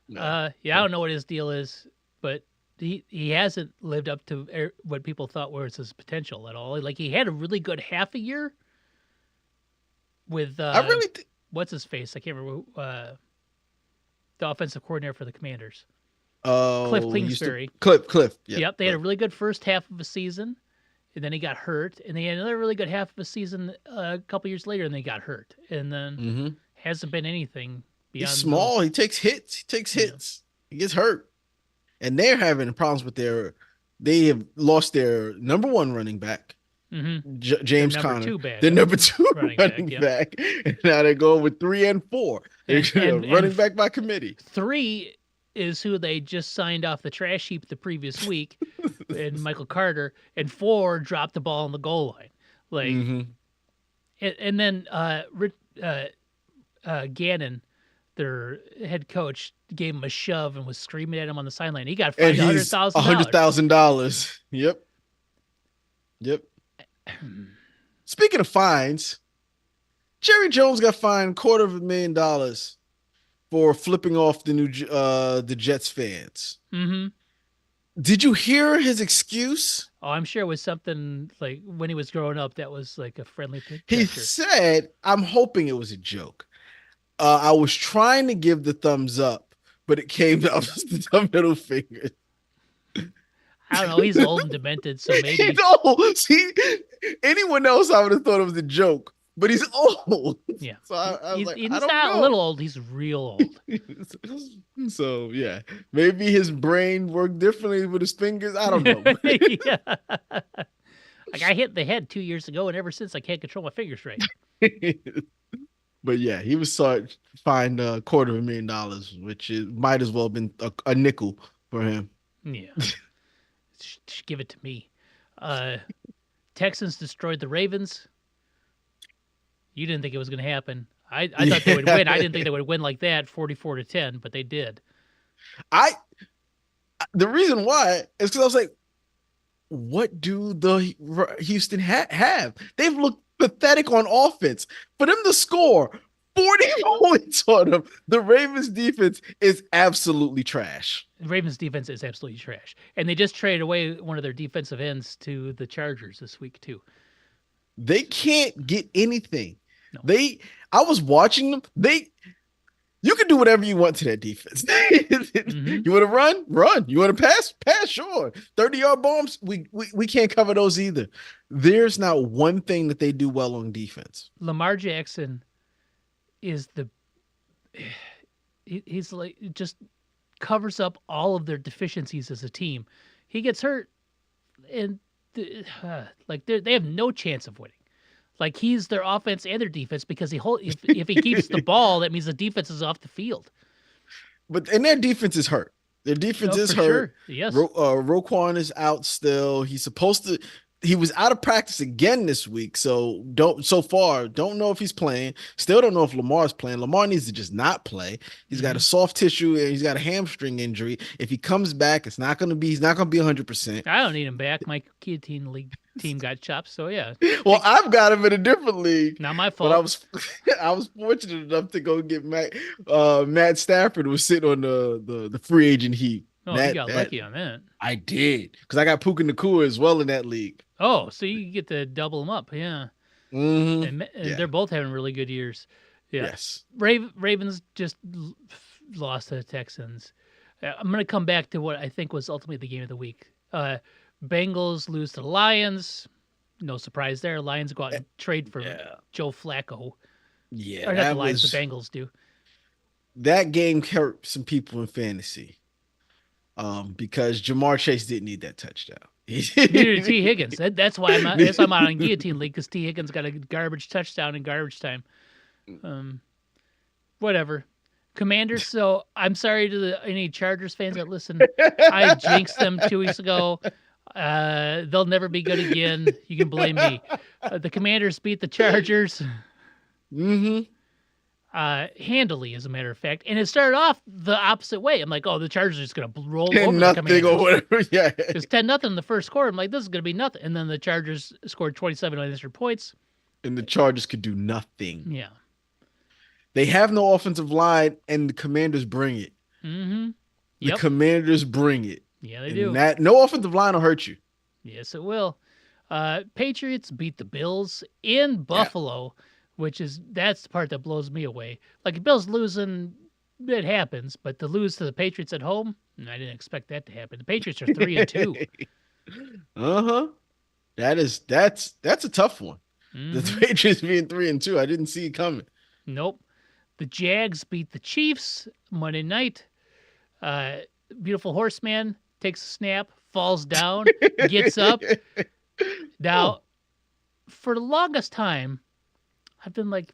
S1: No.
S2: Yeah, I don't know what his deal is, but he hasn't lived up to what people thought was his potential at all. Like he had a really good half a year with
S1: I really.
S2: what's his face? I can't remember the offensive coordinator for the Commanders, Cliff
S1: Oh, he used to
S2: Kingsbury.
S1: Cliff. Yeah.
S2: Yep, they had a
S1: Cliff.
S2: really good first half of a season, and then he got hurt, and they had another really good half of a season a couple years later, and they got hurt, and then
S1: Mm-hmm.
S2: hasn't been anything
S1: He's
S2: beyond
S1: small.
S2: those.
S1: He takes hits. He takes
S2: Yeah.
S1: hits. He gets hurt, and they're having problems with their. They have lost their number one running back,
S2: Mm-hmm. Their
S1: James
S2: number
S1: Conner.
S2: two bad
S1: Their number two
S2: running
S1: running
S2: back. Yep.
S1: back, and now they're going with 3 and 4. They're running back by committee.
S2: 3 is who they just signed off the trash heap the previous week, and Michael Carter, and 4 dropped the ball on the goal line. Like,
S1: Mm-hmm.
S2: and then Gannon, their head coach, gave him a shove and was screaming at him on the sideline. He got
S1: And
S2: fined
S1: he's
S2: $100,000.
S1: $100,000. Yep. Yep. Speaking of fines, Jerry Jones got fined $250,000 for flipping off the Jets fans.
S2: Mm-hmm.
S1: Did you hear his excuse?
S2: Oh, I'm sure it was something like when he was growing up that was like a friendly
S1: He
S2: picture.
S1: said, "I'm hoping it was a joke. I was trying to give the thumbs up, but it came out as the middle finger."
S2: I don't know. He's old and demented, so maybe.
S1: He's old. See, anyone else I would have thought it was a joke, but he's old.
S2: Yeah.
S1: So I was like,
S2: He's
S1: I don't
S2: not
S1: know.
S2: a little old. He's real old.
S1: So yeah, maybe his brain worked differently with his fingers. I don't know.
S2: Yeah. Like I hit the head 2 years ago, and ever since I can't control my fingers right.
S1: But yeah, he was fined $250,000, which might as well have been a nickel for him.
S2: Yeah. Give it to me. Texans destroyed the Ravens. You didn't think it was going to happen. I thought they would win. I didn't think they would win like that, 44-10, but they did.
S1: The reason why is because I was like, what do the Houston have? They've looked pathetic on offense. For them to score 40 points on them, the Ravens defense is absolutely trash.
S2: The Ravens defense is absolutely trash. And they just traded away one of their defensive ends to the Chargers this week, too.
S1: They can't get anything.
S2: No.
S1: I was watching them. You can do whatever you want to that defense.
S2: Mm-hmm.
S1: You want to run. You want to pass, sure. 30-yard bombs, we can't cover those either. There's not one thing that they do well on defense.
S2: Lamar Jackson is he's like just covers up all of their deficiencies as a team. He gets hurt, and like they have no chance of winning. Like he's their offense and their defense because if he keeps the ball, that means the defense is off the field.
S1: And their defense is hurt. Their defense is hurt.
S2: Sure. Yes.
S1: Roquan is out still. He was out of practice again this week. So don't know if he's playing. Still don't know if Lamar's playing. Lamar needs to just not play. He's got a soft tissue and he's got a hamstring injury. If he comes back, he's not gonna be 100%.
S2: I don't need him back. My guillotine league team got chopped, so yeah.
S1: Well, I've got him in a different league.
S2: Not my fault.
S1: But I was fortunate enough to go get Matt Stafford was sitting on the free agent heap.
S2: Oh, you got lucky on that.
S1: I did, because I got Puka Nacua as well in that league.
S2: Oh, so you get to double them up, yeah.
S1: Mm-hmm.
S2: And they're both having really good years. Yeah.
S1: Yes.
S2: Ravens just lost to the Texans. I'm going to come back to what I think was ultimately the game of the week. Bengals lose to the Lions. No surprise there. Lions go out and trade for Joe Flacco.
S1: Yeah,
S2: or not the Lions, the Bengals do.
S1: That game hurt some people in fantasy. Because Jamar Chase didn't need that touchdown.
S2: Neither did T. Higgins. That's why I'm out on guillotine league, because T. Higgins got a garbage touchdown in garbage time. Whatever. Commanders. So I'm sorry to any Chargers fans that listen. I jinxed them 2 weeks ago. They'll never be good again. You can blame me. The Commanders beat the Chargers
S1: Mm-hmm.
S2: handily, as a matter of fact. And it started off the opposite way. I'm like, oh, the Chargers are just going to roll
S1: 10
S2: over the
S1: nothing or
S2: Commanders.
S1: whatever. Yeah.
S2: It's 10-0 in the first quarter. I'm like, this is going to be nothing. And then the Chargers scored 27 unanswered points.
S1: And the Chargers could do nothing.
S2: Yeah.
S1: They have no offensive line, and the Commanders bring it.
S2: Mm-hmm.
S1: The
S2: Yep.
S1: Commanders bring it.
S2: Yeah, they
S1: And
S2: do.
S1: that no offensive line will hurt you.
S2: Yes, it will. Patriots beat the Bills in
S1: Yeah.
S2: Buffalo, that's the part that blows me away. Like, Bills losing, it happens, but to lose to the Patriots at home, I didn't expect that to happen. The Patriots are 3-2.
S1: Uh-huh. That's a tough one. The
S2: Mm-hmm.
S1: Patriots being 3-2. I didn't see it coming.
S2: Nope. The Jags beat the Chiefs Monday night. Uh, Beautiful Horseman takes a snap, falls down, gets up. Now,
S1: Oh,
S2: for the longest time, I've been like,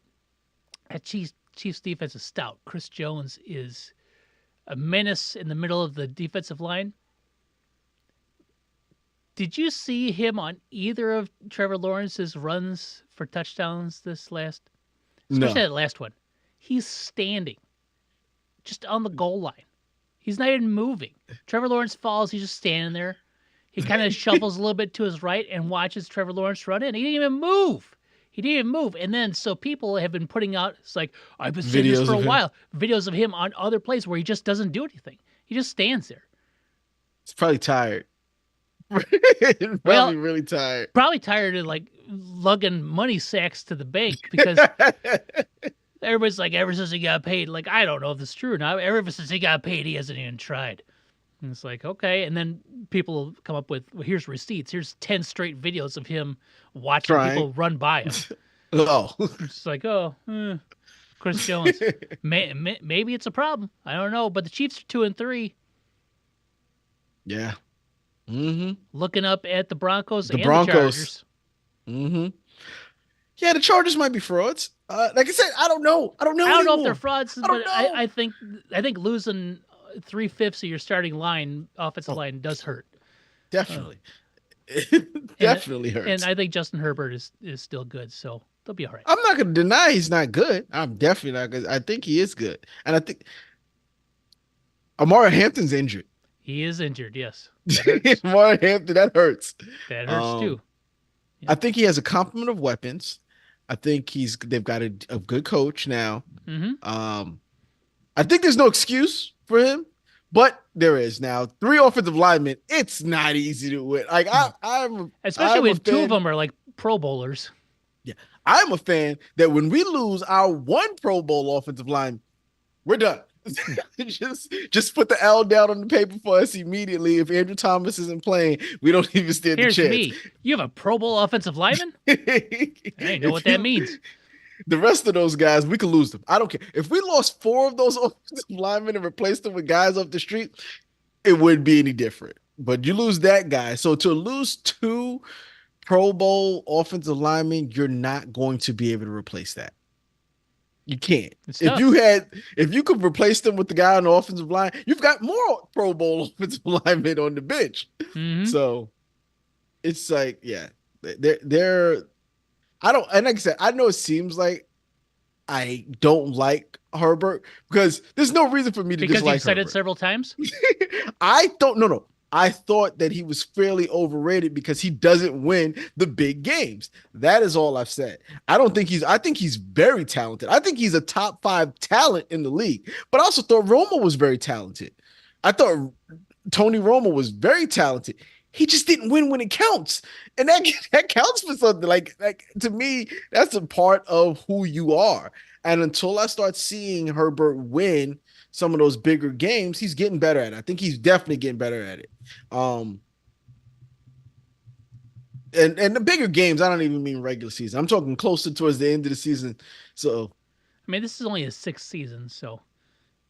S2: that Chiefs defense is stout. Chris Jones is a menace in the middle of the defensive line. Did you see him on either of Trevor Lawrence's runs for touchdowns especially
S1: no.
S2: that last one? He's standing just on the goal line. He's not even moving. Trevor Lawrence falls. He's just standing there. He kind of shuffles a little bit to his right and watches Trevor Lawrence run in. He didn't even move. He didn't even move. And then, so people have been putting out, it's like, I've been saying this
S1: Videos
S2: for a
S1: of him.
S2: while, videos of him on other plays where he just doesn't do anything. He just stands there.
S1: It's probably tired. Probably
S2: Well,
S1: really tired.
S2: probably tired of like lugging money sacks to the bank because everybody's like, ever since he got paid, like, I don't know if this is true or not. Ever since he got paid, he hasn't even tried. And it's like, okay. And then people come up with, well, here's receipts. Here's 10 straight videos of him watching people
S1: Trying.
S2: run by him.
S1: Oh.
S2: It's like, oh, Chris Jones. Maybe it's a problem. I don't know. But the Chiefs are 2-3,
S1: Yeah. Mm-hmm.
S2: looking up at the Broncos
S1: The
S2: and
S1: Broncos.
S2: the Chargers.
S1: Mm-hmm. Yeah, the Chargers might be frauds. Like I said, I don't know. I don't know
S2: I don't know if
S1: anymore.
S2: they're frauds,
S1: I don't
S2: but
S1: know.
S2: I think losing 3/5 of your starting offensive
S1: Oh,
S2: line does hurt.
S1: definitely.
S2: And,
S1: Definitely hurts.
S2: and I think Justin Herbert is still good, so they'll be all right.
S1: I'm not going to deny he's not good. I'm definitely not good. I think he is good. And I think Amara Hampton's injured.
S2: He is injured, yes. That hurts.
S1: Amara Hampton, that hurts.
S2: That hurts too.
S1: I think he has a complement of weapons. I think they've got a good coach now.
S2: Mm-hmm.
S1: I think there's no excuse for him, but there is now 3 offensive linemen. It's not easy to win. Like
S2: Especially
S1: I'm
S2: when
S1: a
S2: 2
S1: fan,
S2: of them are like Pro Bowlers.
S1: yeah, I'm a fan that when we lose our 1 Pro Bowl offensive line, we're done. just put the L down on the paper for us immediately. If Andrew Thomas isn't playing, we don't even stand
S2: Here's
S1: a chance.
S2: me. You have a Pro Bowl offensive lineman? I don't know what that means.
S1: The rest of those guys, we could lose them. I don't care. If we lost 4 of those offensive linemen and replaced them with guys off the street, it wouldn't be any different. But you lose that guy. So to lose 2 Pro Bowl offensive linemen, you're not going to be able to replace that. You can't.
S2: It's tough.
S1: If you could replace them with the guy on the offensive line, you've got more Pro Bowl offensive linemen on the bench.
S2: Mhm.
S1: So it's like, yeah, they're I don't, and like I said, I know it seems like I don't like Herbert because there's no reason for me to
S2: Because
S1: dislike
S2: you've said it
S1: Herbert.
S2: several times?
S1: I don't, no. I thought that he was fairly overrated because he doesn't win the big games. That is all I've said. I think he's very talented. I think he's a top 5 talent in the league, but I also thought Romo was very talented. I thought Tony Romo was very talented. He just didn't win when it counts. And that counts for something. Like to me, that's a part of who you are. And until I start seeing Herbert win some of those bigger games, he's getting better at it. I think he's definitely getting better at it. And the bigger games, I don't even mean regular season. I'm talking closer towards the end of the season. So
S2: I mean, this is only his 6th season, so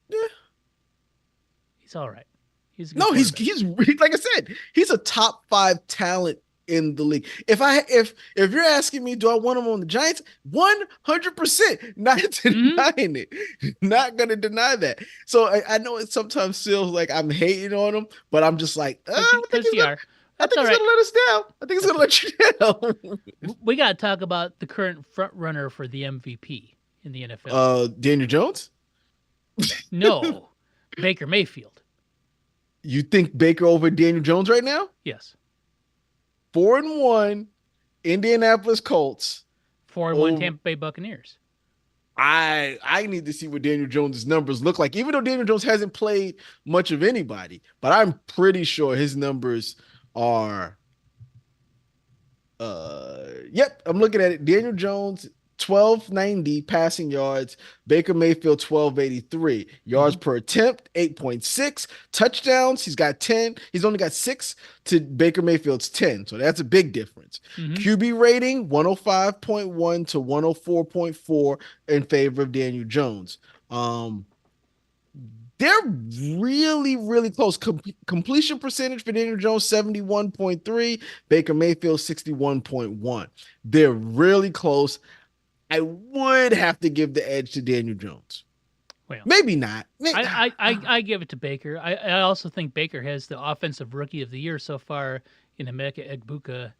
S1: yeah.
S2: he's all right. He's a good
S1: No,
S2: quarterback.
S1: he's like I said, he's a top 5 talent in the league. If you're asking me, do I want him on the Giants? 100%, not denying it. Not gonna deny that. So I know it sometimes feels like I'm hating on him, but I'm just like,
S2: Because you are.
S1: I
S2: That's
S1: think
S2: all
S1: he's
S2: right.
S1: gonna let us down. I think he's gonna let you down.
S2: We got to talk about the current front runner for the MVP in the NFL.
S1: Daniel Jones.
S2: No, Baker Mayfield.
S1: You think Baker over Daniel Jones right now?
S2: Yes.
S1: 4-1, Indianapolis Colts.
S2: 4-1 Tampa Bay Buccaneers.
S1: I need to see what Daniel Jones' numbers look like, even though Daniel Jones hasn't played much of anybody. But I'm pretty sure his numbers are. Yep, I'm looking at it. Daniel Jones 1290 passing yards, Baker Mayfield 1283 yards per attempt, 8.6 touchdowns. He's got 10. He's only got 6 to Baker Mayfield's 10. So that's a big difference. QB rating 105.1 to 104.4 in favor of Daniel Jones. They're really, really close. Completion percentage for Daniel Jones, 71.3. Baker Mayfield, 61.1. They're really close. I would have to give the edge to Daniel Jones.
S2: Well,
S1: maybe not.
S2: I give it to Baker. I also think Baker has the offensive rookie of the year so far in Emeka Egbuka,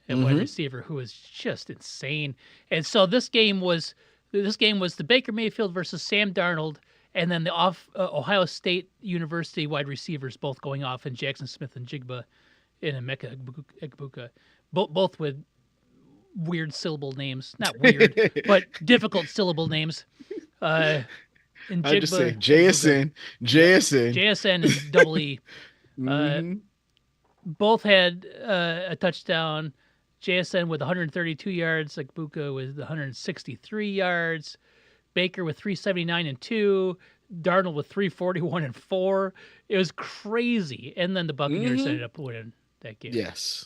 S2: a wide receiver who is just insane. And so this game was the Baker Mayfield versus Sam Darnold, and then the Ohio State University wide receivers both going off, and Jackson Smith and Jigba and Emeka Egbuka, both with weird syllable names. Not weird, but difficult syllable names. And Jigba,
S1: I just say JSN
S2: and double E. Both had a touchdown. JSN with 132 yards, Egbuka with 163 yards. Baker with 379 and 2, Darnold with 341 and 4. It was crazy. And then the Buccaneers ended up winning that game.
S1: Yes.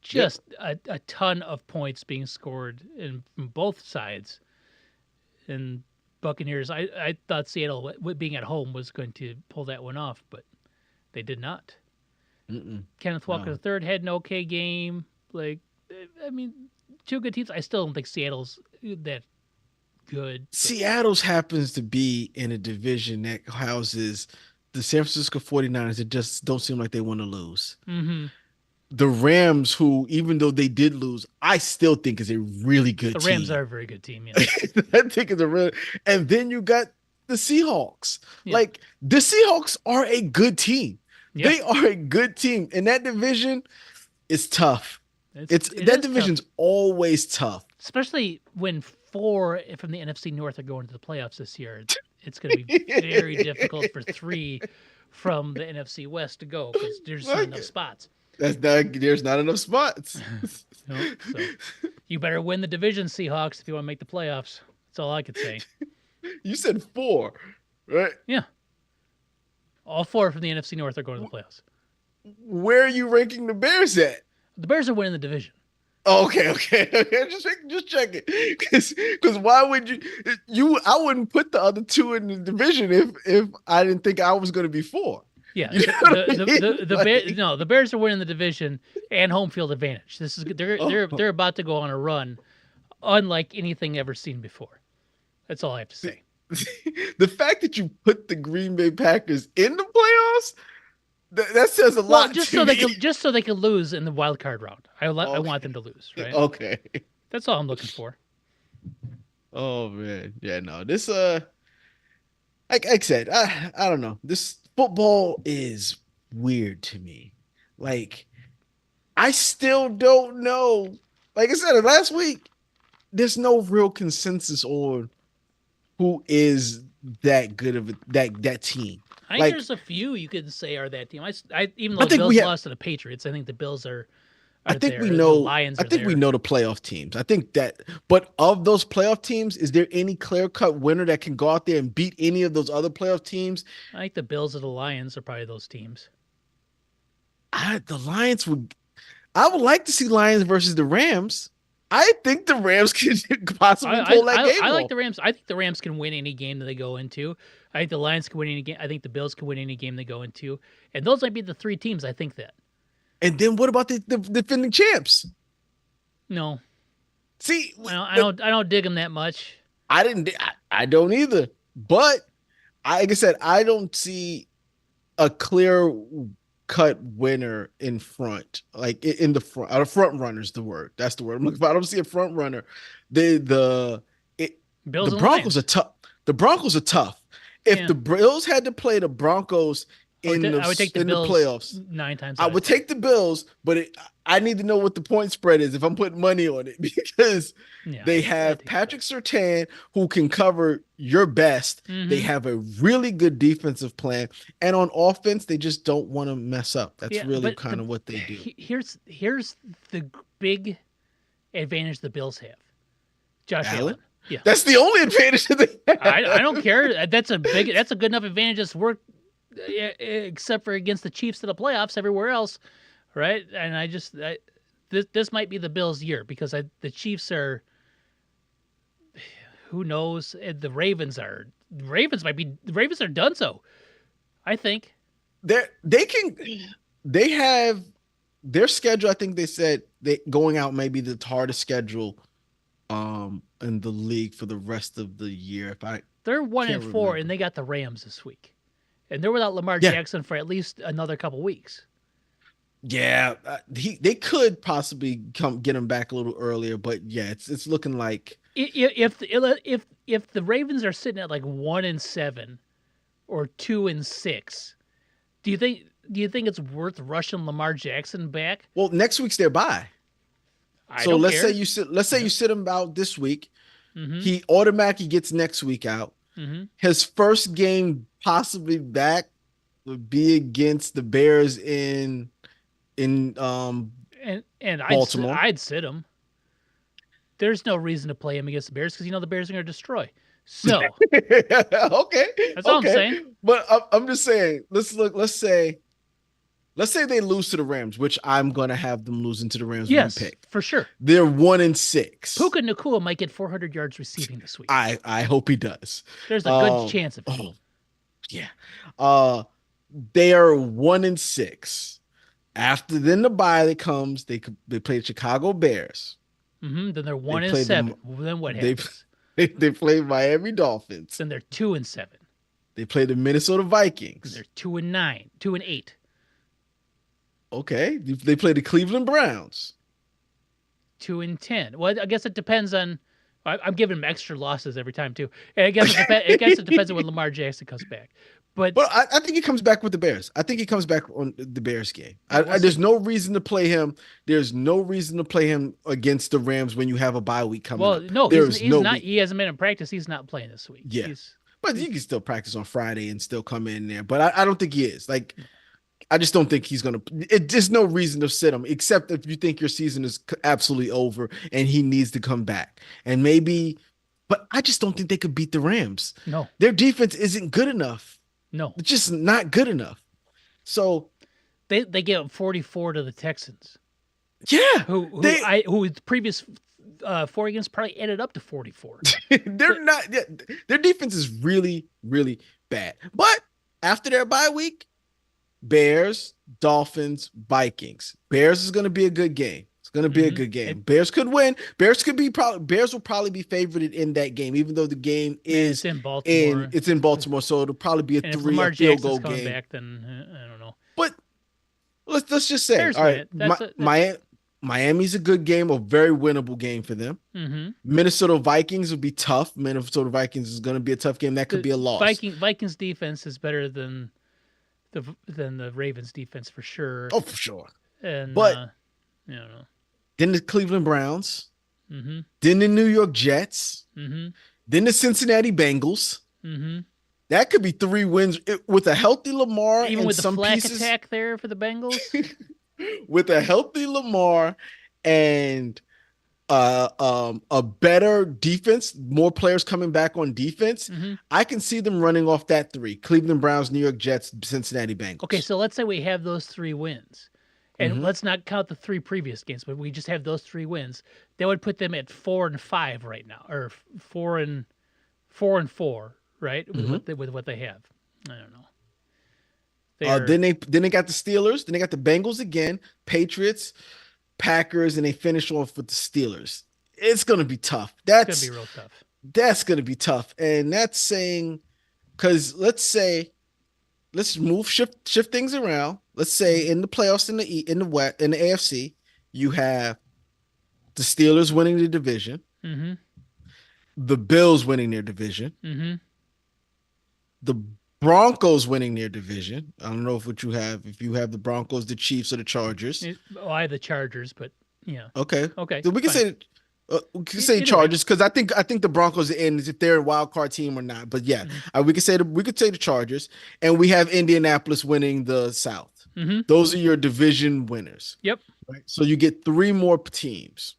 S2: Just a ton of points being scored from both sides. And Buccaneers, I thought Seattle, being at home, was going to pull that one off, but they did not. Kenneth Walker III had an okay game. Two good teams. I still don't think Seattle's that good.
S1: Seattle's happens to be in a division that houses the San Francisco 49ers that just don't seem like they want to lose. The Rams, who, even though they did lose, I still think is a really good team.
S2: The Rams are a very good team, yes.
S1: I think it's and then you got the Seahawks. Yeah. The Seahawks are a good team. Yeah. They are a good team. And that division is tough. That division's tough. Always tough.
S2: Especially when 4 from the NFC North are going to the playoffs this year. It's going to be very difficult for 3 from the NFC West to go because there's not enough spots.
S1: There's not enough spots.
S2: So you better win the division, Seahawks, if you want to make the playoffs. That's all I could say.
S1: You said 4, right?
S2: Yeah. All 4 from the NFC North are going to the playoffs.
S1: Where are you ranking the Bears at?
S2: The Bears are winning the division.
S1: Oh, okay. Just check it. Because why would you? I wouldn't put the other 2 in the division if I didn't think I was going to be 4.
S2: Yeah, the Bears are winning the division and home field advantage. This is they're about to go on a run, unlike anything ever seen before. That's all I have to say.
S1: The fact that you put the Green Bay Packers in the playoffs, that says a lot.
S2: Just so they can lose in the wild card round. I want them to lose, right?
S1: Okay,
S2: that's all I'm looking for.
S1: Oh man, yeah, no, this like I said, I don't know. This football is weird to me. I still don't know. Like I said last week, there's no real consensus on who is that good of that team.
S2: I think there's a few you could say are that team. Even though the Bills lost to the Patriots, I think the Bills are.
S1: I think we know. The Lions. I think we know the playoff teams. I think that. But of those playoff teams, is there any clear-cut winner that can go out there and beat any of those other playoff teams?
S2: I think the Bills or the Lions are probably those teams.
S1: The Lions would. I would like to see Lions versus the Rams. I think the Rams can possibly pull that game.
S2: I like the Rams. I think the Rams can win any game that they go into. I think the Lions can win any game. I think the Bills can win any game they go into. And those might be the 3 teams. I think that.
S1: And then what about the defending champs?
S2: No,
S1: See,
S2: I don't dig them that much.
S1: I didn't. I don't either. But like I said, I don't see a clear cut winner in front, like in the front. The front runner is the word. That's the word I'm looking for. I don't see a front runner. The it,
S2: Bills
S1: the
S2: and
S1: Broncos are
S2: Lions.
S1: tough. The Broncos are tough. If
S2: Yeah,
S1: the Bills had to play the Broncos
S2: I would take the
S1: in the
S2: Bills
S1: playoffs,
S2: 9 times
S1: I
S2: out of
S1: would
S2: 10.
S1: take the Bills, but I need to know what the point spread is if I'm putting money on it because
S2: Yeah,
S1: they
S2: I
S1: have
S2: take the
S1: Patrick
S2: Bills.
S1: Surtain who can cover your best. They
S2: Mm-hmm.
S1: have a really good defensive plan, and on offense, they just don't want to mess up. That's
S2: Yeah,
S1: really
S2: but
S1: kind of what they do.
S2: here's the big advantage the Bills have. Josh
S1: Allen,
S2: Allen. Yeah,
S1: that's the only advantage that they
S2: I don't
S1: have.
S2: care. That's a good enough advantage that's work, except for against the Chiefs to the playoffs. Everywhere else, right? And this might be the Bills' year because the Chiefs are, who knows, and the Ravens are done. So I think.
S1: They can they have their schedule. I think they said they going out maybe the hardest schedule in the league for the rest of the year. If I
S2: They're one
S1: can't
S2: and four, and
S1: remember.
S2: they got the Rams this week, and they're without Lamar
S1: Yeah,
S2: Jackson for at least another couple weeks.
S1: yeah. They could possibly come get him back a little earlier, but yeah, it's looking like
S2: If the Ravens are sitting at like 1-7 or 2-6, do you think it's worth rushing Lamar Jackson back?
S1: well next week's their bye.
S2: I
S1: So
S2: don't care.
S1: let's say you sit him out this week.
S2: Mm-hmm.
S1: He automatically gets next week out.
S2: Mm-hmm.
S1: His first game possibly back would be against the Bears in
S2: And
S1: Baltimore.
S2: I'd sit him. There's no reason to play him against the Bears because the Bears are going to destroy. So
S1: Okay,
S2: that's all I'm
S1: okay.
S2: saying.
S1: But I'm just saying, let's look, let's say they lose to the Rams, which I'm gonna have them losing to the Rams when you
S2: Yes,
S1: pick.
S2: for sure.
S1: They're 1-6.
S2: Puka Nakua might get 400 yards receiving this week.
S1: I hope he does.
S2: There's a good chance of it.
S1: Oh yeah. Uh they are 1-6. After then the bye that comes, they play the Chicago Bears.
S2: Mm-hmm. Then they're
S1: They
S2: one and
S1: play
S2: seven.
S1: them
S2: Then what
S1: they
S2: happens?
S1: they play Miami Dolphins.
S2: Then they're 2-7.
S1: They play the Minnesota
S2: Then
S1: Vikings.
S2: they're 2-9, 2-8,
S1: Okay. They play the Cleveland Browns.
S2: 2-10. Well, I guess it depends on. I'm giving them extra losses every time too. And I guess it depends on when Lamar Jackson comes back. But
S1: But I think he comes back with the Bears. I think he comes back on the Bears game.
S2: we'll
S1: There's
S2: see.
S1: no reason to play him. There's no reason to play him against the Rams when you have a bye week coming
S2: Well,
S1: up.
S2: no,
S1: There's
S2: he's
S1: no
S2: not.
S1: re-
S2: He hasn't been in practice. He's not playing this week.
S1: yeah, but you can still practice on Friday and still come in there. But I don't think he is. Like I just don't think he's gonna. There's no reason to sit him except if you think your season is absolutely over and he needs to come back and maybe. But I just don't think they could beat the Rams.
S2: no,
S1: Their defense isn't good enough.
S2: no.
S1: It's just not good enough. So
S2: They gave 44 to the Texans,
S1: yeah, they
S2: who the previous 4 games probably added up to 44.
S1: they're not. Their defense is really really bad. But after their bye week, Bears, Dolphins, Vikings. Bears is going to be a good game. It's going to be a
S2: Mm-hmm.
S1: good game. Bears could win. Bears will probably be favored in that game, even though the game is
S2: It's in Baltimore.
S1: it's in Baltimore, so it'll probably be a
S2: And if
S1: three a
S2: Lamar
S1: field
S2: Jackson's
S1: goal
S2: coming
S1: game.
S2: back, then I don't know.
S1: But let's just say,
S2: Bears
S1: all
S2: win
S1: right,
S2: it.
S1: Miami's a good game, a very winnable game for them.
S2: Mm-hmm.
S1: Minnesota Vikings will be tough. Minnesota Vikings is going to be a tough game. That could be a loss.
S2: Vikings defense is better than the Ravens defense for sure.
S1: Oh, for sure.
S2: And
S1: But
S2: I don't know.
S1: then the Cleveland Browns,
S2: Mm-hmm.
S1: then the New York Jets,
S2: Mm-hmm.
S1: then the Cincinnati Bengals.
S2: Mm-hmm.
S1: That could be 3 wins with a healthy Lamar
S2: Even
S1: and
S2: with the
S1: some
S2: flag
S1: pieces.
S2: attack there for the Bengals.
S1: With a healthy Lamar and a better defense, more players coming back on defense,
S2: Mm-hmm.
S1: I can see them running off that 3: Cleveland Browns, New York Jets, Cincinnati Bengals.
S2: Okay, so let's say we have those 3 wins. And
S1: Mhm.
S2: let's not count the 3 previous games, but we just have those 3 wins. That would put them at 4-5 right now, or 4-4, right?
S1: Mhm.
S2: With what they have. I don't know. They're
S1: Then they got the Steelers. Then they got the Bengals again, Patriots, Packers, and they finish off with the Steelers. It's gonna be tough.
S2: it's gonna be real tough.
S1: That's gonna be tough, and that's saying because let's move shift things around. Let's say in the playoffs in the West in the AFC, you have the Steelers winning the division,
S2: Mm-hmm.
S1: the Bills winning their division,
S2: Mm-hmm.
S1: the Broncos winning their division. I don't know if you have the Broncos, the Chiefs, or the Chargers.
S2: I have the Chargers, but yeah.
S1: Okay,
S2: Okay.
S1: so
S2: Fine.
S1: we can say
S2: Either way.
S1: Chargers because I think the Broncos are in if they're a wild card team or not. But yeah,
S2: Mm-hmm.
S1: we could say the Chargers, and we have Indianapolis winning the South.
S2: Mm-hmm.
S1: Those are your division winners.
S2: Yep.
S1: Right? So you get three more teams.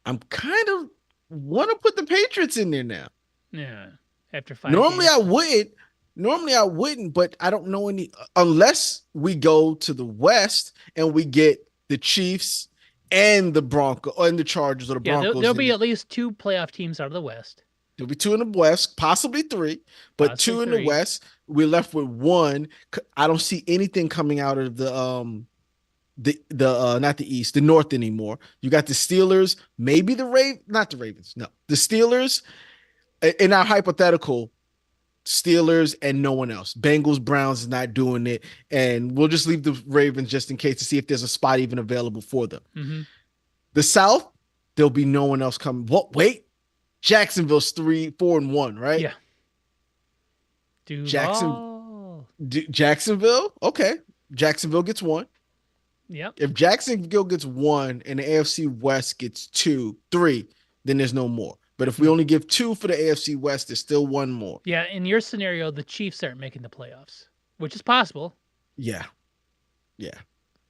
S1: I'm kind of want to put the Patriots in there now.
S2: Yeah. After 5
S1: Normally
S2: games.
S1: I would. Normally I wouldn't, but I don't know any unless we go to the West and we get the Chiefs and the Broncos and the Chargers or the
S2: Yeah,
S1: Broncos.
S2: there'll be at least 2 playoff teams out of the West.
S1: There'll be 2 in the West, possibly 3, but
S2: Possibly
S1: 2 in
S2: 3.
S1: the West. We're left with 1. I don't see anything coming out of the not the East, the North anymore. You got the Steelers, maybe not the Ravens. No, the Steelers. In our hypothetical, Steelers and no one else. Bengals, Browns is not doing it, and we'll just leave the Ravens just in case to see if there's a spot even available for them.
S2: Mm-hmm.
S1: The South, there'll be no one else coming. What? Wait, Jacksonville's 4-1, right?
S2: Yeah.
S1: Jacksonville. Okay, Jacksonville gets 1.
S2: Yep.
S1: If Jacksonville gets 1 and the AFC West gets 2, 3, then there's no more. But if we only give 2 for the AFC West, there's still 1 more.
S2: Yeah, in your scenario, the Chiefs aren't making the playoffs, which is possible.
S1: Yeah.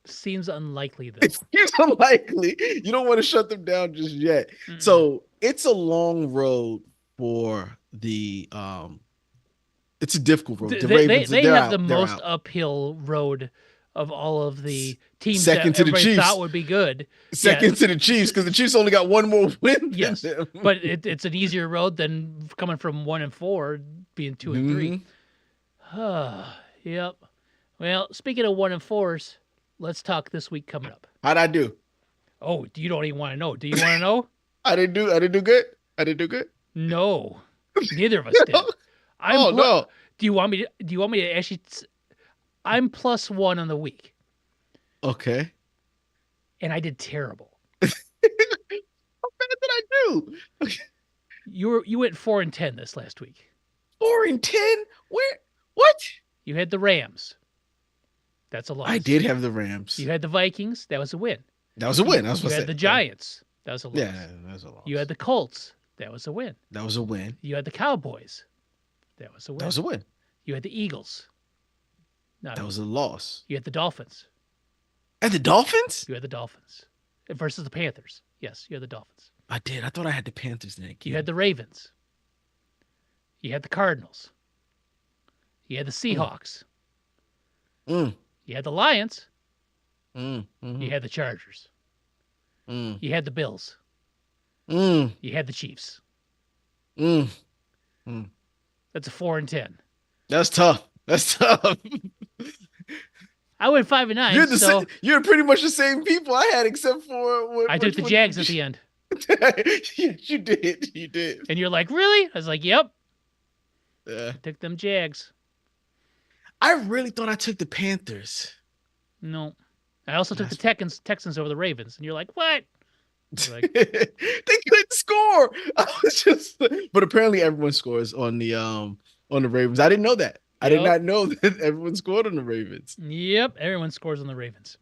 S2: Seems unlikely, though.
S1: It's unlikely. You don't want to shut them down just yet.
S2: Mm-mm.
S1: So it's a long road for the it's a difficult road. The Ravens,
S2: they have the most
S1: out.
S2: uphill road of all of the teams
S1: Second
S2: that
S1: to the
S2: everybody
S1: Chiefs.
S2: thought would be good.
S1: Second to the Chiefs because the Chiefs only got 1 more win.
S2: Yes,
S1: than them.
S2: but it's an easier road than coming from 1 and 4 being 2 and 3. Yep. Well, speaking of 1 and 4s, let's talk this week coming up.
S1: How'd I do?
S2: Oh, you don't even want to know. Do you want to know?
S1: I didn't do good. I didn't do good.
S2: No, neither of us did.
S1: No.
S2: Do you want me to actually? I'm +1 on the week,
S1: Okay.
S2: and I did terrible.
S1: How bad did I do?
S2: You went 4 and 10 this last week.
S1: 4 and 10? Where? What?
S2: You had the Rams. That's a loss.
S1: I did have the Rams.
S2: You had the Vikings. That was a win.
S1: That was a win.
S2: You had the Giants. That was a loss.
S1: Yeah, that was a loss.
S2: You had the Colts. That was a win.
S1: That was a win.
S2: You had the Cowboys. That was a win.
S1: That was a win.
S2: You had the Eagles.
S1: That was a loss.
S2: You had the Dolphins.
S1: And the Dolphins?
S2: You had the Dolphins versus the Panthers. Yes, you had the Dolphins.
S1: I did. I thought I had the Panthers in that game.
S2: You had the Ravens. You had the Cardinals. You had the Seahawks.
S1: Mm.
S2: You had the Lions.
S1: Mm.
S2: You had the Chargers.
S1: Mm.
S2: You had the Bills.
S1: Mm.
S2: You had the Chiefs.
S1: Mm.
S2: That's a 4 and 10.
S1: That's tough.
S2: I went 5 and 9.
S1: You're pretty much the same people I had, except for
S2: I took the Jags at the end.
S1: Yes, you did. You did.
S2: And you're like, really? I was like, yep.
S1: Yeah.
S2: I took them Jags.
S1: I really thought I took the Panthers.
S2: No. I also took the Texans over the Ravens. And you're like, what? Like,
S1: they couldn't score. I was just, but apparently everyone scores on the Ravens. I didn't know that. I did not know that everyone scored on the Ravens.
S2: Yep, everyone scores on the Ravens.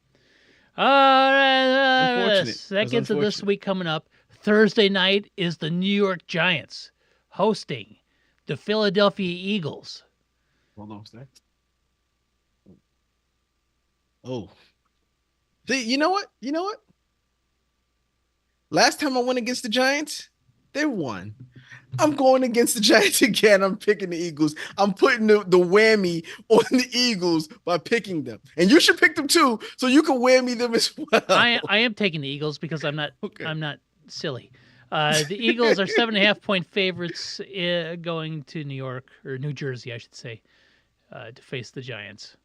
S2: All right, seconds of this week coming up. Thursday night is the New York Giants hosting the Philadelphia Eagles.
S1: Hold on a sec. Oh. See, you know what? Last time I went against the Giants, they won. I'm going against the Giants again. I'm picking the Eagles. I'm putting the whammy on the Eagles by picking them. And you should pick them too, so you can whammy them as well.
S2: I am taking the Eagles because I'm not silly. The Eagles are 7.5-point favorites going to New York, or New Jersey, I should say, to face the Giants.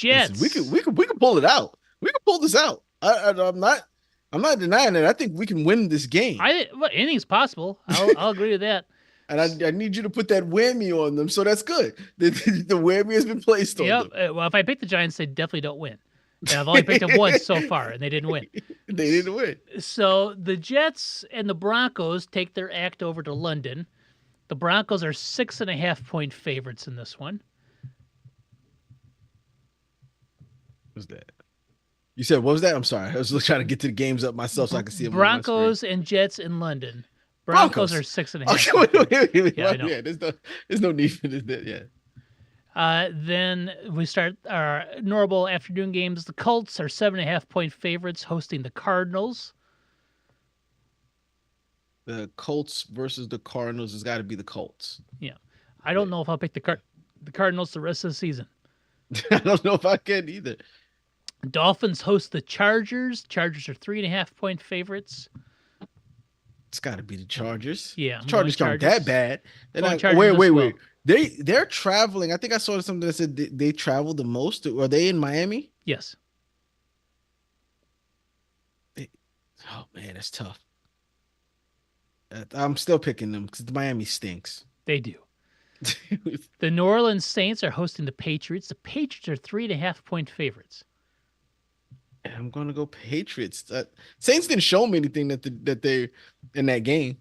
S1: Listen,
S2: Jets.
S1: we can pull it out. We can pull this out. I'm not denying it. I think we can win this game.
S2: Well, anything's possible. I'll agree with that.
S1: And I need you to put that whammy on them. So that's good. The whammy has been placed on
S2: Yep.
S1: them.
S2: Well, if I pick the Giants, they definitely don't win. And I've only picked them once so far, and they didn't win.
S1: They didn't win.
S2: So the Jets and the Broncos take their act over to London. The Broncos are 6.5-point favorites in this one.
S1: What's that? You said what was that? I'm sorry. I was trying to get to the games up myself so I can see them on my screen.
S2: Broncos and Jets in London. Broncos are 6.5.
S1: Okay,
S2: Yeah, I know.
S1: yeah. There's no need for this. Yeah.
S2: Then we start our normal afternoon games. The Colts are 7.5-point favorites hosting the Cardinals.
S1: The Colts versus the Cardinals has got to be the Colts.
S2: Yeah. I don't know if I'll pick the Cardinals the rest of the season.
S1: I don't know if I can either.
S2: Dolphins host the Chargers. Chargers are 3.5-point favorites.
S1: It's got to be the Chargers.
S2: Yeah,
S1: The Chargers aren't that bad.
S2: Wait.
S1: They're traveling. I think I saw something that said they travel the most. Are they in Miami?
S2: Yes.
S1: Oh man, that's tough. I'm still picking them because Miami stinks.
S2: They do. The New Orleans Saints are hosting the Patriots. The Patriots are 3.5-point favorites.
S1: I'm going to go Patriots. Saints didn't show me anything that they in that game.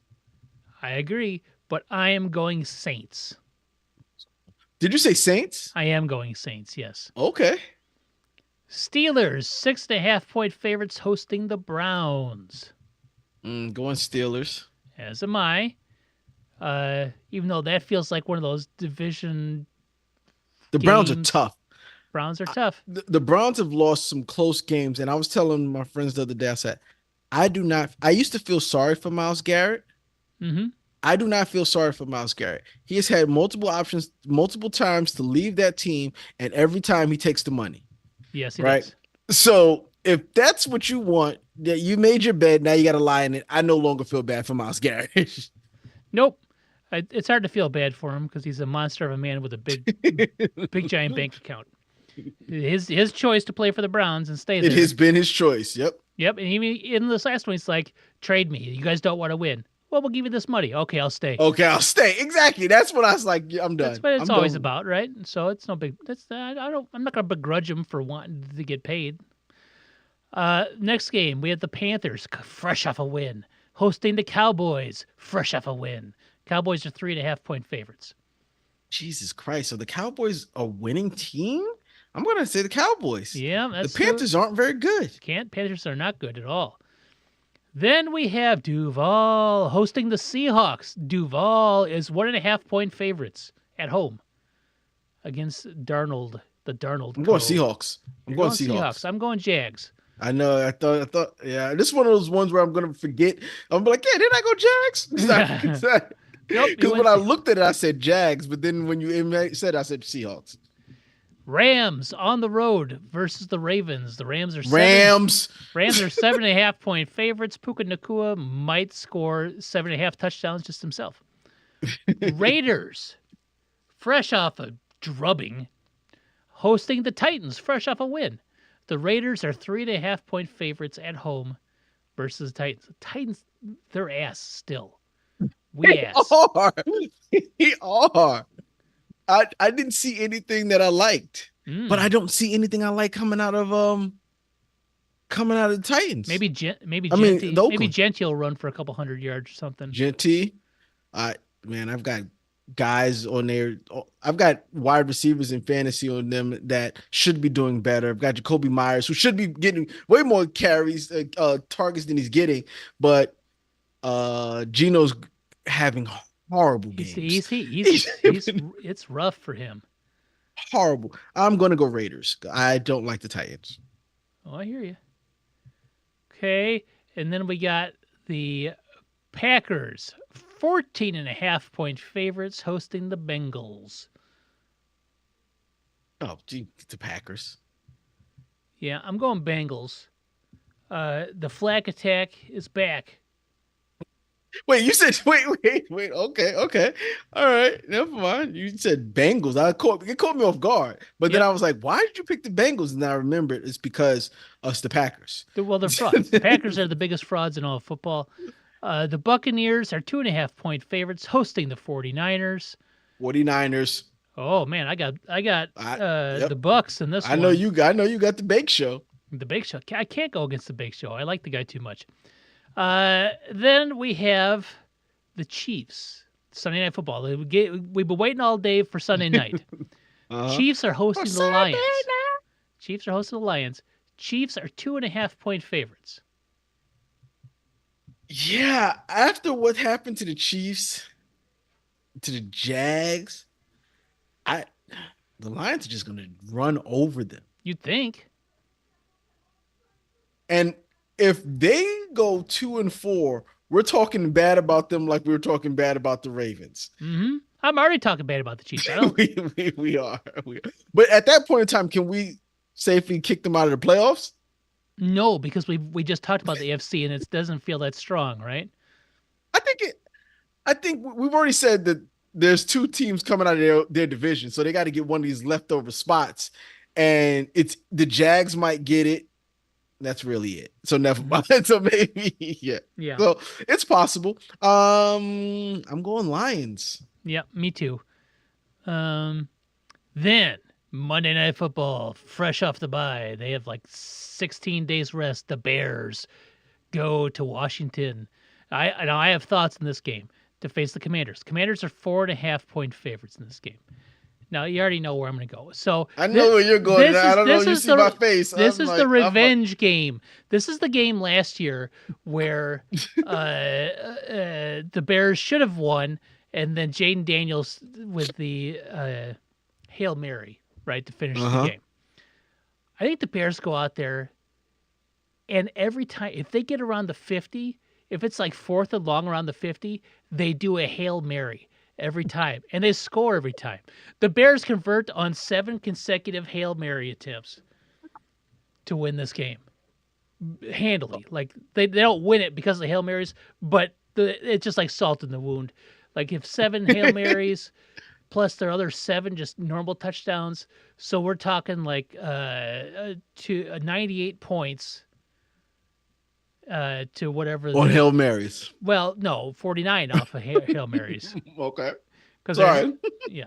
S2: I agree, but I am going Saints.
S1: Did you say Saints?
S2: I am going Saints, yes.
S1: Okay.
S2: Steelers, 6.5-point favorites hosting the Browns.
S1: Going Steelers.
S2: As am I. Even though that feels like one of those division
S1: The Browns are tough.
S2: Browns are tough.
S1: The Browns have lost some close games, and I was telling my friends the other day, I said, I used to feel sorry for Myles Garrett.
S2: Mm-hmm.
S1: I do not feel sorry for Myles Garrett. He has had multiple options, multiple times to leave that team, and every time he takes the money.
S2: Yes, he
S1: right?
S2: does.
S1: So if that's what you want, that you made your bed, now you got to lie in it. I no longer feel bad for Myles Garrett.
S2: Nope. It's hard to feel bad for him because he's a monster of a man with a big giant bank account. His choice to play for the Browns and stay there.
S1: It has been his choice. Yep.
S2: Yep. And even in this last one, he's like, trade me. You guys don't want to win. Well, we'll give you this money. Okay, I'll stay.
S1: Okay, I'll stay. Exactly. That's what I was like. I'm done.
S2: That's what it's
S1: I'm
S2: always
S1: done.
S2: about, right? So it's no big. I'm not gonna begrudge him for wanting to get paid. Next game, we have the Panthers, fresh off a win, hosting the Cowboys, fresh off a win. Cowboys are 3.5-point favorites.
S1: Jesus Christ. So the Cowboys are a winning team? I'm going to say the Cowboys.
S2: Yeah,
S1: the Panthers aren't very good.
S2: Panthers are not good at all. Then we have Duval hosting the Seahawks. Duval is 1.5-point favorites at home against Darnold, the Darnold.
S1: I'm going Seahawks. I'm going Seahawks.
S2: I'm going Jags.
S1: I know. I thought, yeah. This is one of those ones where I'm going to forget. I'm like, yeah, didn't I go Jags? Because when I looked at it, I said Jags, but then when you said, I said Seahawks.
S2: Rams on the road versus the Ravens. The Rams are 7.5-point favorites. Puka Nacua might score 7.5 touchdowns just himself. Raiders, fresh off a drubbing, hosting the Titans, fresh off a win. The Raiders are 3.5-point favorites at home versus the Titans. The Titans, their ass still.
S1: They are. I didn't see anything that I liked, but I don't see anything I like coming out of the Titans.
S2: Maybe Genty will run for a couple 100 yards or something.
S1: Genty, I've got guys on there. I've got wide receivers in fantasy on them that should be doing better. I've got Jacoby Myers, who should be getting way more carries, targets than he's getting, but Geno's having horrible games.
S2: It's rough for him.
S1: Horrible. I'm going to go Raiders. I don't like the Titans.
S2: Oh, I hear you. Okay, and then we got the Packers, 14.5-point favorites hosting the Bengals.
S1: Oh, gee, the Packers.
S2: Yeah, I'm going Bengals. The flag attack is back.
S1: Wait, you said wait. Okay, okay, all right. Never mind. You said Bengals. It caught me off guard. But then
S2: Yep.
S1: I was like, why did you pick the Bengals? And then I remembered it's because us the Packers.
S2: Well, they're frauds. The Packers are the biggest frauds in all of football. The Buccaneers are 2.5 point favorites hosting the 49ers.
S1: 49ers.
S2: Oh man, I got the
S1: Yep.
S2: Bucks in this one.
S1: I know you got the Bake Show.
S2: The Big Show. I can't go against the Big Show. I like the guy too much. Then we have the Chiefs. Sunday Night Football. We've been waiting all day for Sunday night.
S1: Uh-huh.
S2: Chiefs are
S1: For
S2: hosting the
S1: Sunday
S2: Lions.
S1: night.
S2: Chiefs are hosting the Lions. Chiefs are 2.5 point favorites.
S1: Yeah, after what happened to the Chiefs, to the Jags, I the Lions are just gonna run over them.
S2: You'd think.
S1: And if they go 2-4, we're talking bad about them like we were talking bad about the Ravens.
S2: I'm already talking bad about the Chiefs. I don't.
S1: we are. But at that point in time, can we safely kick them out of the playoffs?
S2: No, because we just talked about the AFC and it doesn't feel that strong, right?
S1: I think it. I think we've already said that there's two teams coming out of their division, so they got to get one of these leftover spots, and it's the Jags might get it. That's really it. So never mind. So maybe yeah.
S2: Yeah.
S1: So it's possible. I'm going Lions.
S2: Yeah, me too. Then Monday Night Football, fresh off the bye, they have like 16 days rest. The Bears go to Washington. I have thoughts in this game to face the Commanders. Commanders are 4.5 point favorites in this game. Now you already know where I'm going to go. So
S1: I know where you're going. I don't know.
S2: this
S1: You
S2: is
S1: see my face.
S2: This
S1: I'm
S2: is
S1: like,
S2: the
S1: I'm
S2: revenge game. This is the game last year where the Bears should have won, and then Jaden Daniels with the Hail Mary, right, to finish the game. I think the Bears go out there, and every time, if they get around the 50, if it's like fourth and long around the 50, they do a Hail Mary every time, and they score every time. The Bears convert on 7 consecutive Hail Mary attempts to win this game handily. Like they don't win it because of the Hail Marys, but it's just like salt in the wound. Like if 7 Hail Marys plus their other 7 just normal touchdowns, so we're talking like to 98 points to whatever
S1: on Hail Marys.
S2: Well, no, 49 off of Hail Marys.
S1: Okay.
S2: Sorry. Yeah.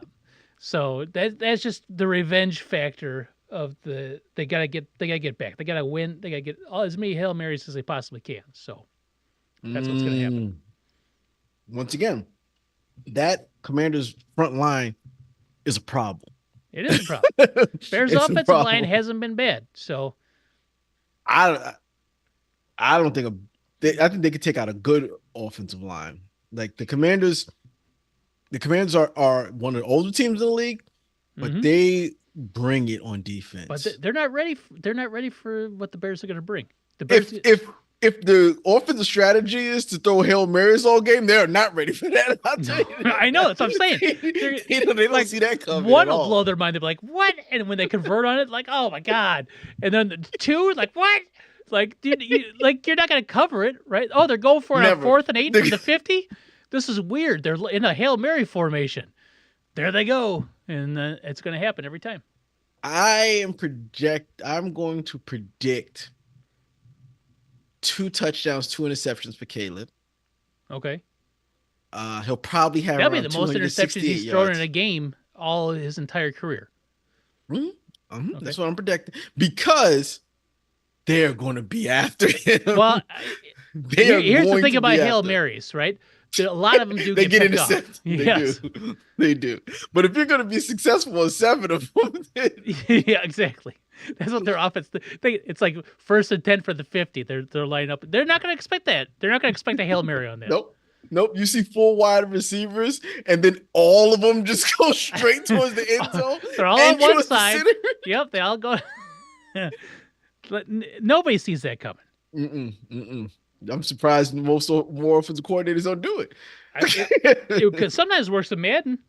S2: So that's just the revenge factor of they gotta get back. They gotta win. They gotta get as many Hail Marys as they possibly can. So that's what's gonna happen.
S1: Once again, that Commander's front line is a problem.
S2: It is a problem. Bears' offensive line hasn't been bad. So
S1: I don't think I think they could take out a good offensive line. Like the Commanders are one of the older teams in the league, but they bring it on defense.
S2: But they're not ready. They're not ready for what the Bears are going to bring. The
S1: Bears, if the offensive strategy is to throw Hail Marys all game, they're not ready for that. I'll tell you that.
S2: I know. That's what I'm saying.
S1: They don't like, see that coming.
S2: One will blow their mind. They'll be like, "What?" And when they convert on it, like, "Oh my god!" And then the 2, like, "What?" Like, dude, you're not going to cover it, right? Oh, they're going for it on 4th and 8 from the 50. This is weird. They're in a Hail Mary formation. There they go, and it's going to happen every time.
S1: I'm going to predict 2 touchdowns, 2 interceptions for Caleb.
S2: Okay.
S1: He'll probably have
S2: that'll be the most interceptions he's thrown in a game all his entire career.
S1: Okay. That's what I'm predicting because they're going to be after him.
S2: Well, here's the thing about Hail Marys, right? A lot of them do get intercepted. Yes.
S1: They do. But if you're going to be successful in 7 of them,
S2: yeah, exactly. That's what their offense. It's like 1st and 10 for the 50. They're lining up. They're not going to expect that. They're not going to expect a Hail Mary on that.
S1: Nope. You see 4 wide receivers, and then all of them just go straight towards the end zone.
S2: They're all on one side. Yep, they all go. Nobody sees that coming.
S1: I'm surprised more offensive coordinators don't do it.
S2: Because sometimes it works in Madden.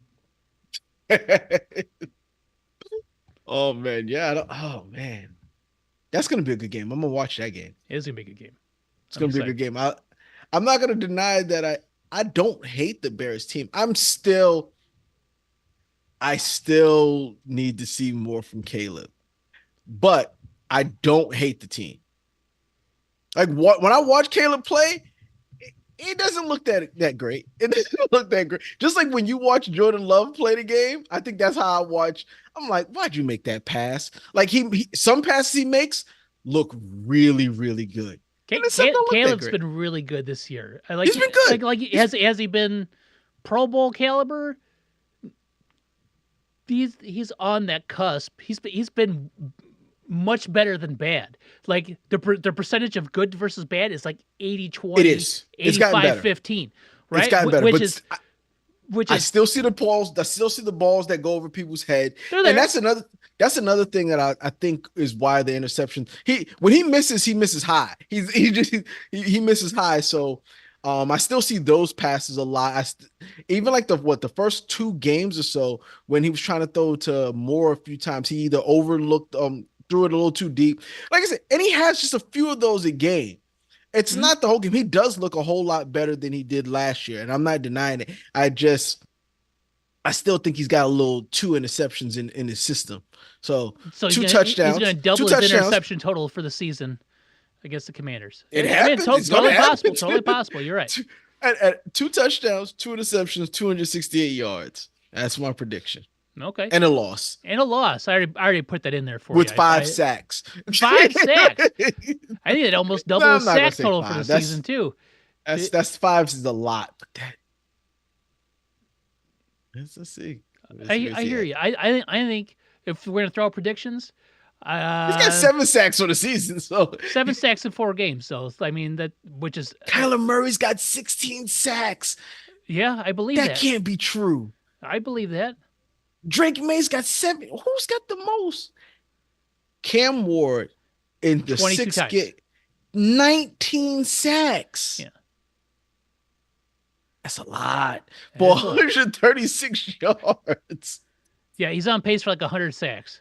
S1: Oh man, yeah. Oh man, that's gonna be a good game. I'm gonna watch that game.
S2: It is gonna be a good game.
S1: It's gonna be a good game. I'm not gonna deny that I don't hate the Bears team. I still need to see more from Caleb, but I don't hate the team. Like what when I watch Caleb play, it doesn't look that great. It doesn't look that great. Just like when you watch Jordan Love play the game, I think that's how I watch. I'm like, why'd you make that pass? Like some passes he makes look really, really good, and then some don't look that
S2: Caleb's
S1: great.
S2: been really good this year. I
S1: He's been good.
S2: has he been Pro Bowl caliber? He's on that cusp. He's been much better than bad. Like the percentage of good versus bad is like 80
S1: It
S2: 20,
S1: is. It's gotten better.
S2: 85-15,
S1: It's
S2: right?
S1: gotten better,
S2: Which
S1: but
S2: is which
S1: I
S2: is
S1: still see the balls. I still see the balls that go over people's head,
S2: they're
S1: and
S2: there.
S1: that's another thing that I think is why the interception. When he misses high. He misses high. So, I still see those passes a lot. Even like the first two games or so when he was trying to throw to Moore a few times, he either overlooked threw it a little too deep. Like I said, and he has just a few of those a game. It's
S2: Mhm.
S1: not the whole game. He does look a whole lot better than he did last year, and I'm not denying it. I still think he's got a little two interceptions in his system. So
S2: So
S1: two
S2: he's gonna
S1: touchdowns, two
S2: double his
S1: touchdowns.
S2: interception total for the season against the Commanders.
S1: It
S2: I mean,
S1: happens. It's gonna
S2: totally
S1: happen.
S2: possible. Totally possible. You're right.
S1: Two touchdowns, two interceptions, 268 yards. That's my prediction.
S2: Okay.
S1: And a loss
S2: And a loss. I already put that in there for you.
S1: with 5 sacks.
S2: 5 sacks. I think it almost
S1: No,
S2: double
S1: I'm
S2: his
S1: not gonna
S2: sack
S1: say
S2: total for the
S1: five.
S2: season too.
S1: That's five is a lot, but let's see.
S2: I hear you. I think if we're gonna throw out predictions,
S1: He's got
S2: uh,
S1: 7 sacks for the season. So
S2: 7 sacks in 4 games. So I mean that, which is
S1: Kyler Murray's got 16 sacks.
S2: yeah, I believe
S1: That
S2: that.
S1: can't be true.
S2: I believe that.
S1: Drake May's got 7. Who's got the most? Cam Ward in the
S2: 22
S1: sixth
S2: times.
S1: game, 19 sacks.
S2: Yeah.
S1: That's a lot
S2: That
S1: for
S2: is a lot.
S1: 136 yards.
S2: Yeah, he's on pace for like 100 sacks.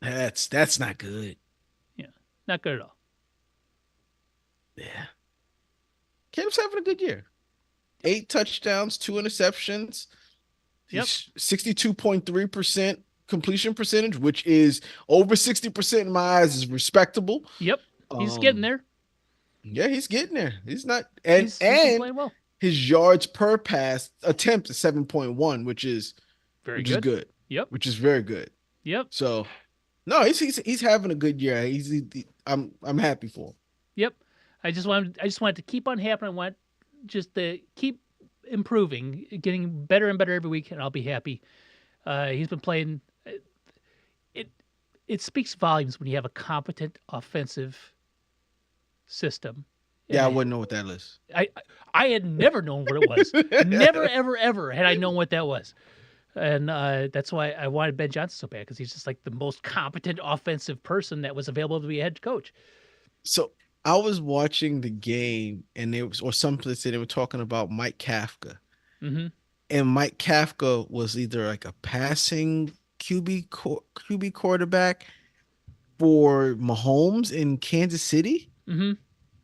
S1: That's not good.
S2: Yeah, not good at all.
S1: Yeah. Cam's having a good year. 8 touchdowns, 2 interceptions.
S2: Yep.
S1: He's 62.3% completion percentage, which is over 60% in my eyes, is respectable.
S2: Yep. He's getting there.
S1: Yeah, he's getting there. He's not
S2: He's been playing well.
S1: his yards per pass attempt is 7.1, which is
S2: Very
S1: is good.
S2: Yep.
S1: Which is very good.
S2: Yep.
S1: So no, he's having a good year. I'm happy for him.
S2: Yep. I just wanted to keep on happening. I want just to keep improving, getting better and better every week, and I'll be happy. He's been playing. It it speaks volumes when you have a competent offensive system.
S1: Yeah, I
S2: And
S1: wouldn't know what that is.
S2: I had never known what it was. Never, ever, ever had I known what that was. And that's why I wanted Ben Johnson so bad, because he's just like the most competent offensive person that was available to be a head coach.
S1: So I was watching the game, and it was, or someplace they were talking about Mike Kafka,
S2: Mm-hmm.
S1: and Mike Kafka was either like a passing QB quarterback for Mahomes in Kansas City.
S2: Mm-hmm.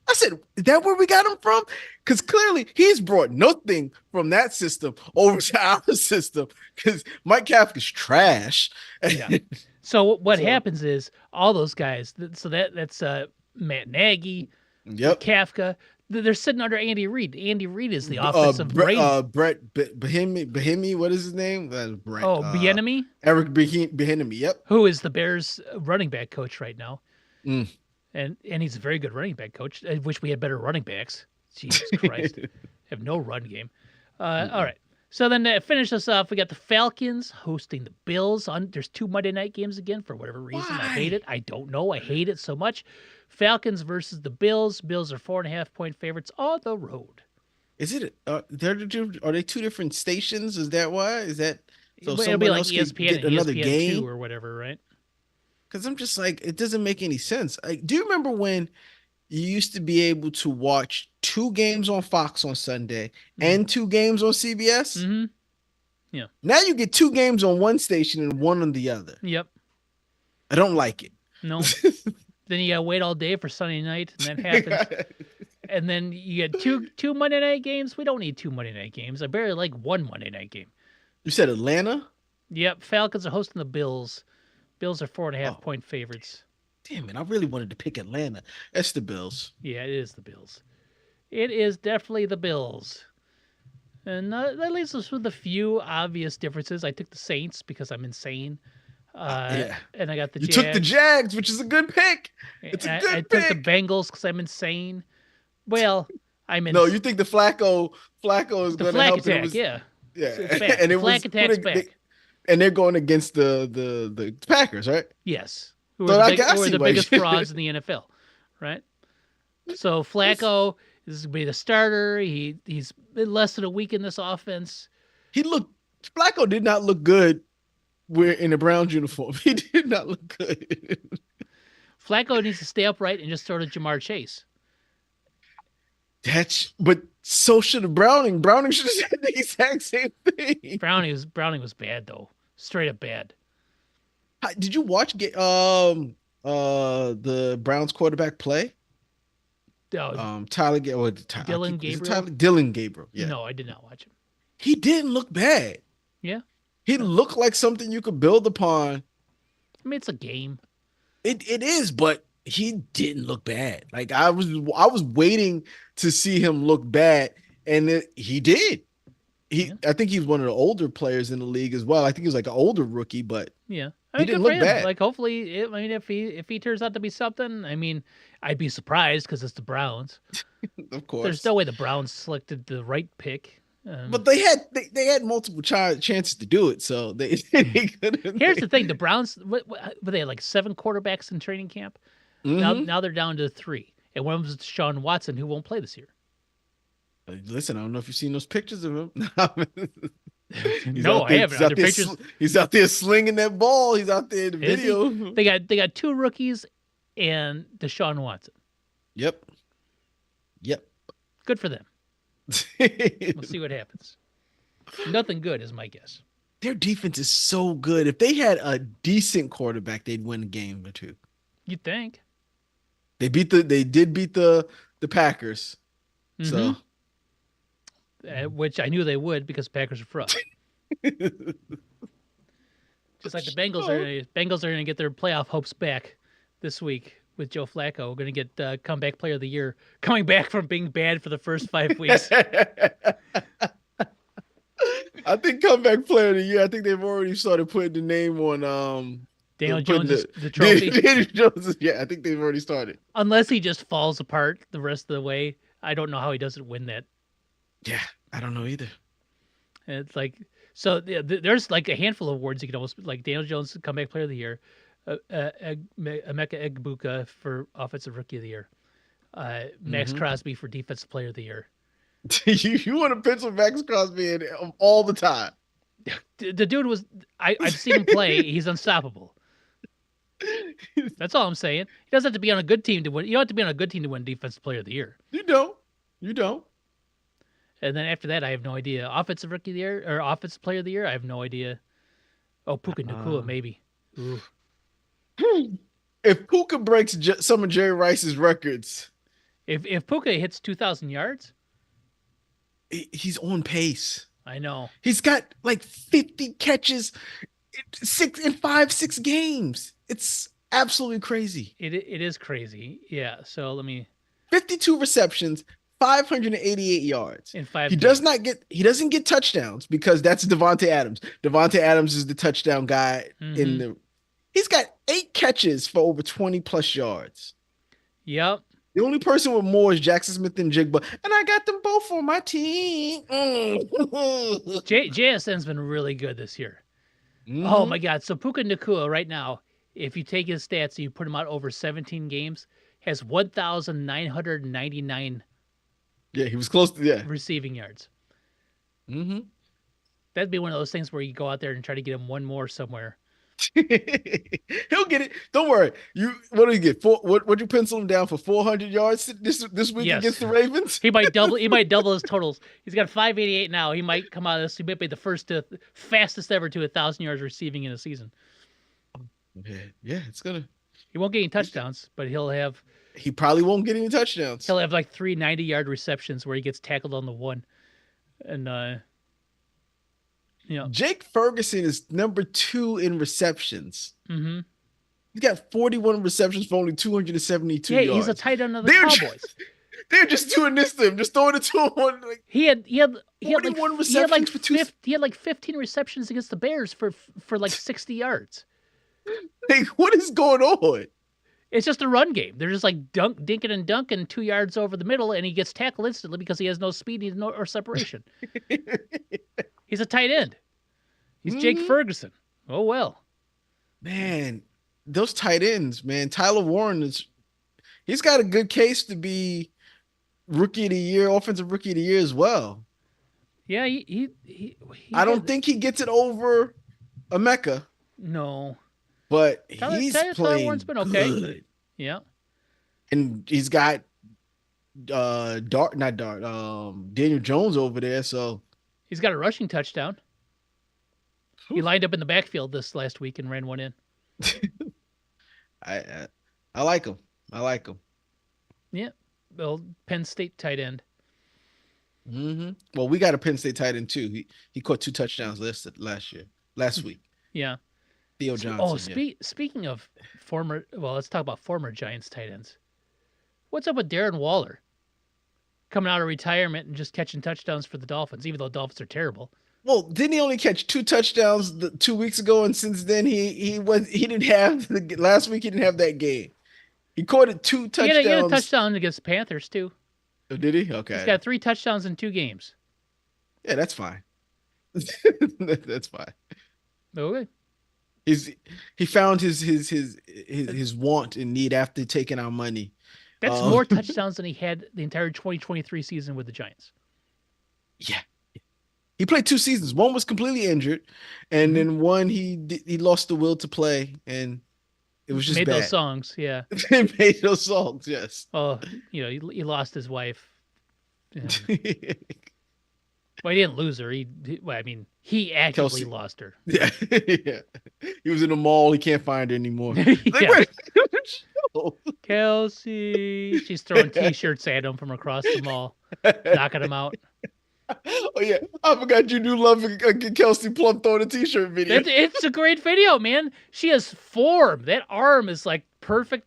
S1: I said, is that where we got him from? Because clearly he's brought nothing from that system over to our system. Because Mike Kafka's trash.
S2: Yeah. So what
S1: So-
S2: happens is all those guys. So that's Matt Nagy,
S1: Yep.
S2: Kafka. They're sitting under Andy Reid. Andy Reid is the offensive brain.
S1: Brett Bahimi, what is his name? Brett.
S2: Bieniemy,
S1: Eric Bieniemy. Yep.
S2: who is the Bears running back coach right now.
S1: Mm.
S2: And he's a very good running back coach. I wish we had better running backs. Jesus Christ. Have no run game. All right. So then to finish us off, we got the Falcons hosting the Bills. There's 2 Monday night games again for whatever reason. I hate
S1: Why?
S2: it. I don't know. I hate it so much. Falcons versus the Bills. Bills are 4.5-point favorites on the road.
S1: Is it? Are they two different stations? Is that why? Is that so?
S2: It'll
S1: Someone
S2: be like
S1: else could
S2: ESPN
S1: get
S2: and
S1: another
S2: ESPN2
S1: game?
S2: or whatever, right?
S1: Because I'm just like, it doesn't make any sense. Do you remember when you used to be able to watch 2 games on Fox on Sunday and 2 games on CBS?
S2: Mm-hmm. Yeah.
S1: Now you get 2 games on one station and one on the other.
S2: Yep.
S1: I don't like it.
S2: No. Then you gotta wait all day for Sunday night, and that happens. And then you get two Monday night games. We don't need two Monday night games. I barely like one Monday night game.
S1: You said Atlanta?
S2: Yep, Falcons are hosting the Bills. Bills are 4.5
S1: Oh,
S2: point favorites.
S1: damn it. I really wanted to pick Atlanta. That's the Bills.
S2: Yeah, it is the Bills. It is definitely the Bills. And that leaves us with a few obvious differences. I took the Saints because I'm insane.
S1: Yeah.
S2: And I got the
S1: You took the
S2: Jags.
S1: Jags, which is a good pick. It's a
S2: I
S1: good
S2: took the
S1: pick.
S2: Bengals because I'm insane. Well, I'm in
S1: No, you think the Flacco is
S2: the
S1: going to
S2: flag
S1: help, and it
S2: attack.
S1: was
S2: Yeah,
S1: yeah,
S2: it's back.
S1: and
S2: The
S1: it
S2: flag
S1: was
S2: attack's back.
S1: and they're going against the Packers, right?
S2: Yes, who are
S1: So I
S2: who are
S1: see
S2: the
S1: why.
S2: biggest frauds in the NFL, right? So Flacco is going to be the starter. He's been less than a week in this offense.
S1: He looked Flacco did not look good. We're in a Browns uniform. He did not look good.
S2: Flacco needs to stay upright and just throw to Jamar Chase.
S1: But so should have Browning. Browning should have said the exact same thing.
S2: Browning was bad though, straight up bad.
S1: Did you watch the Browns quarterback play?
S2: Oh,
S1: Tyler
S2: Dylan
S1: is it
S2: Gabriel?
S1: Tyler Dylan Gabriel. Yeah.
S2: No, I did not watch him.
S1: He didn't look bad.
S2: Yeah,
S1: He looked like something you could build upon.
S2: I mean it's a game.
S1: It is, but he didn't look bad. Like I was waiting to see him look bad, and he did.
S2: Yeah.
S1: I think he's one of the older players in the league as well. I think he was like an older rookie, but
S2: Yeah, I
S1: he
S2: mean,
S1: didn't
S2: good for
S1: look
S2: him.
S1: bad.
S2: Like, hopefully, I mean, if he turns out to be something, I mean, I'd be surprised because it's the Browns.
S1: Of
S2: There's
S1: course.
S2: no way the Browns selected the right pick.
S1: But they had multiple chances to do it, so they couldn't.
S2: Here's the thing: the Browns, what they had like 7 quarterbacks in training camp.
S1: Mhm.
S2: Now they're down to 3, and one of them is Deshaun Watson, who won't play this year.
S1: Listen, I don't know if you've seen those pictures of him.
S2: No, I haven't. Other pictures.
S1: He's out there slinging that ball. He's out there in the
S2: Is he?
S1: video.
S2: They got 2 rookies and Deshaun Watson.
S1: Yep. Yep.
S2: Good for them. We'll see what happens. Nothing good is my guess.
S1: Their defense is so good. If they had a decent quarterback, they'd win a game or two.
S2: You'd think.
S1: They did beat the Packers. So
S2: Which I knew they would because Packers are fraud. Just like the Bengals are going to get their playoff hopes back this week with Joe Flacco. We're going to get comeback player of the year coming back from being bad for the first 5 weeks.
S1: I think comeback player of the year. I think they've already started putting the name on
S2: Daniel
S1: putting
S2: Jones the trophy.
S1: Daniel Jones. Yeah, I think they've already started.
S2: Unless he just falls apart the rest of the way. I don't know how he doesn't win that.
S1: Yeah, I don't know either.
S2: And it's like, so there's like a handful of awards you can almost, like Daniel Jones comeback player of the year, Emeka Egbuka for offensive rookie of the year, Max Crosby for defensive player of the year.
S1: you want to pencil Max Crosby in all the time.
S2: The dude was, I've seen him play. He's unstoppable. That's all I'm saying. He doesn't have to be on a good team to win. You don't have to be on a good team to win defensive player of the year.
S1: You don't. You don't.
S2: And then after that, I have no idea. Offensive rookie of the year or offensive player of the year, I have no idea. Oh, Puka Nacua, maybe. Ooh.
S1: If Puka breaks some of Jerry Rice's records,
S2: If Puka hits 2,000 yards,
S1: he's on pace.
S2: I know.
S1: He's got like 50 catches in 6 games. It's absolutely crazy.
S2: It is crazy. Yeah. So let me
S1: 52 receptions, 588 yards.
S2: in 5
S1: He
S2: games.
S1: doesn't get touchdowns because that's Devontae Adams. Devontae Adams is the touchdown guy he's got 8 catches for over 20 plus yards.
S2: Yep.
S1: The only person with more is Jackson Smith and Jigba, and I got them both on my team.
S2: JSN's been really good this year. Oh my God. So Puka Nacua right now, if you take his stats and you put him out over 17 games, has 1,999
S1: Yeah, he was close to
S2: receiving yards.
S1: Mm-hmm.
S2: That'd be one of those things where you go out there and try to get him one more somewhere.
S1: He'll get it. Don't worry. What do you get? Would you pencil him down for 400 yards this week against the Ravens?
S2: He might double his totals. He's got 588 now. He might come out of this. He might be the fastest ever to 1,000 yards receiving in a season.
S1: Yeah, it's gonna.
S2: He won't get any touchdowns, but he'll have
S1: He probably won't get any touchdowns.
S2: He'll have like 3 90-yard receptions where he gets tackled on the one, and you know,
S1: Jake Ferguson is number 2 in receptions.
S2: mm-hmm.
S1: He's got 41 receptions for only 272
S2: Yeah, he's a
S1: yards.
S2: tight end of the
S1: They're
S2: Cowboys.
S1: they're just doing this to him, just throwing it to him on like
S2: He had like
S1: 41 receptions for two.
S2: he had like 15 receptions against the Bears for like 60 yards.
S1: Like, what is going on?
S2: It's just a run game. They're just like dinking and dunking 2 yards over the middle, and he gets tackled instantly because he has no speed or separation. He's a tight end. He's Jake Ferguson. Oh well.
S1: Man, those tight ends, man. Tyler Warren he's got a good case to be rookie of the year, offensive rookie of the year as well.
S2: Yeah,
S1: I don't think he gets it over Emeka,
S2: no.
S1: but
S2: Tyler
S1: playing
S2: Warren's been okay.
S1: good.
S2: Yeah.
S1: And he's got Daniel Jones over there, so
S2: He's got a rushing touchdown. He lined up in the backfield this last week and ran one in.
S1: I like him. I like him.
S2: Yeah. Well, Penn State tight end.
S1: Well, we got a Penn State tight end too. He caught 2 touchdowns last week.
S2: Yeah.
S1: Theo Johnson.
S2: Oh, speaking of let's talk about former Giants tight ends. What's up with Darren Waller? Coming out of retirement and just catching touchdowns for the Dolphins, even though the Dolphins are terrible.
S1: Well, didn't he only catch 2 touchdowns 2 weeks ago? And since then, he didn't have last week. He didn't have that game. He caught it 2 touchdowns.
S2: He had a touchdown against the Panthers too.
S1: Oh, did he? Okay.
S2: He's got 3 touchdowns in 2 games.
S1: Yeah, that's fine. That's fine.
S2: Okay.
S1: He found his want and need after taking our money.
S2: That's more touchdowns than he had the entire 2023 season with the Giants.
S1: Yeah. He played 2 seasons. One was completely injured, and then one he lost the will to play, and it was just
S2: made
S1: bad.
S2: those songs. Yeah.
S1: He made those songs. Yes.
S2: Oh, he lost his wife. Yeah. Well, he didn't lose her. He actively
S1: Kelsey.
S2: Lost her.
S1: Yeah. Yeah. He was in the mall. He can't find her anymore.
S2: Yeah. Kelsey. She's throwing T-shirts at him from across the mall, knocking him out.
S1: Oh yeah, I forgot you do love Kelsey Plum throwing a T-shirt video.
S2: It's a great video, man. She has form. That arm is like perfect.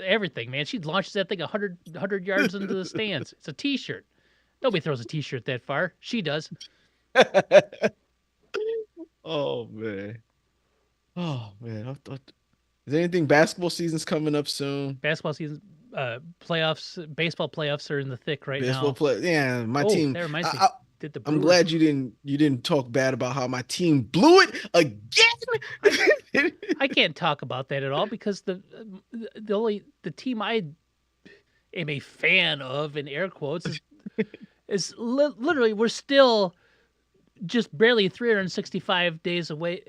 S2: Everything, man. She launches that thing 100 yards into the stands. It's a T-shirt. Nobody throws a T-shirt that far. She does.
S1: Oh man. Is there anything? Basketball season's coming up soon.
S2: Basketball season, playoffs, baseball playoffs are in the thick right
S1: Baseball
S2: now.
S1: play. Yeah, my team.
S2: That reminds me.
S1: I'm glad you didn't talk bad about how my team blew it again.
S2: I can't talk about that at all because the team I am a fan of, in air quotes, is literally, we're still just barely 365 days away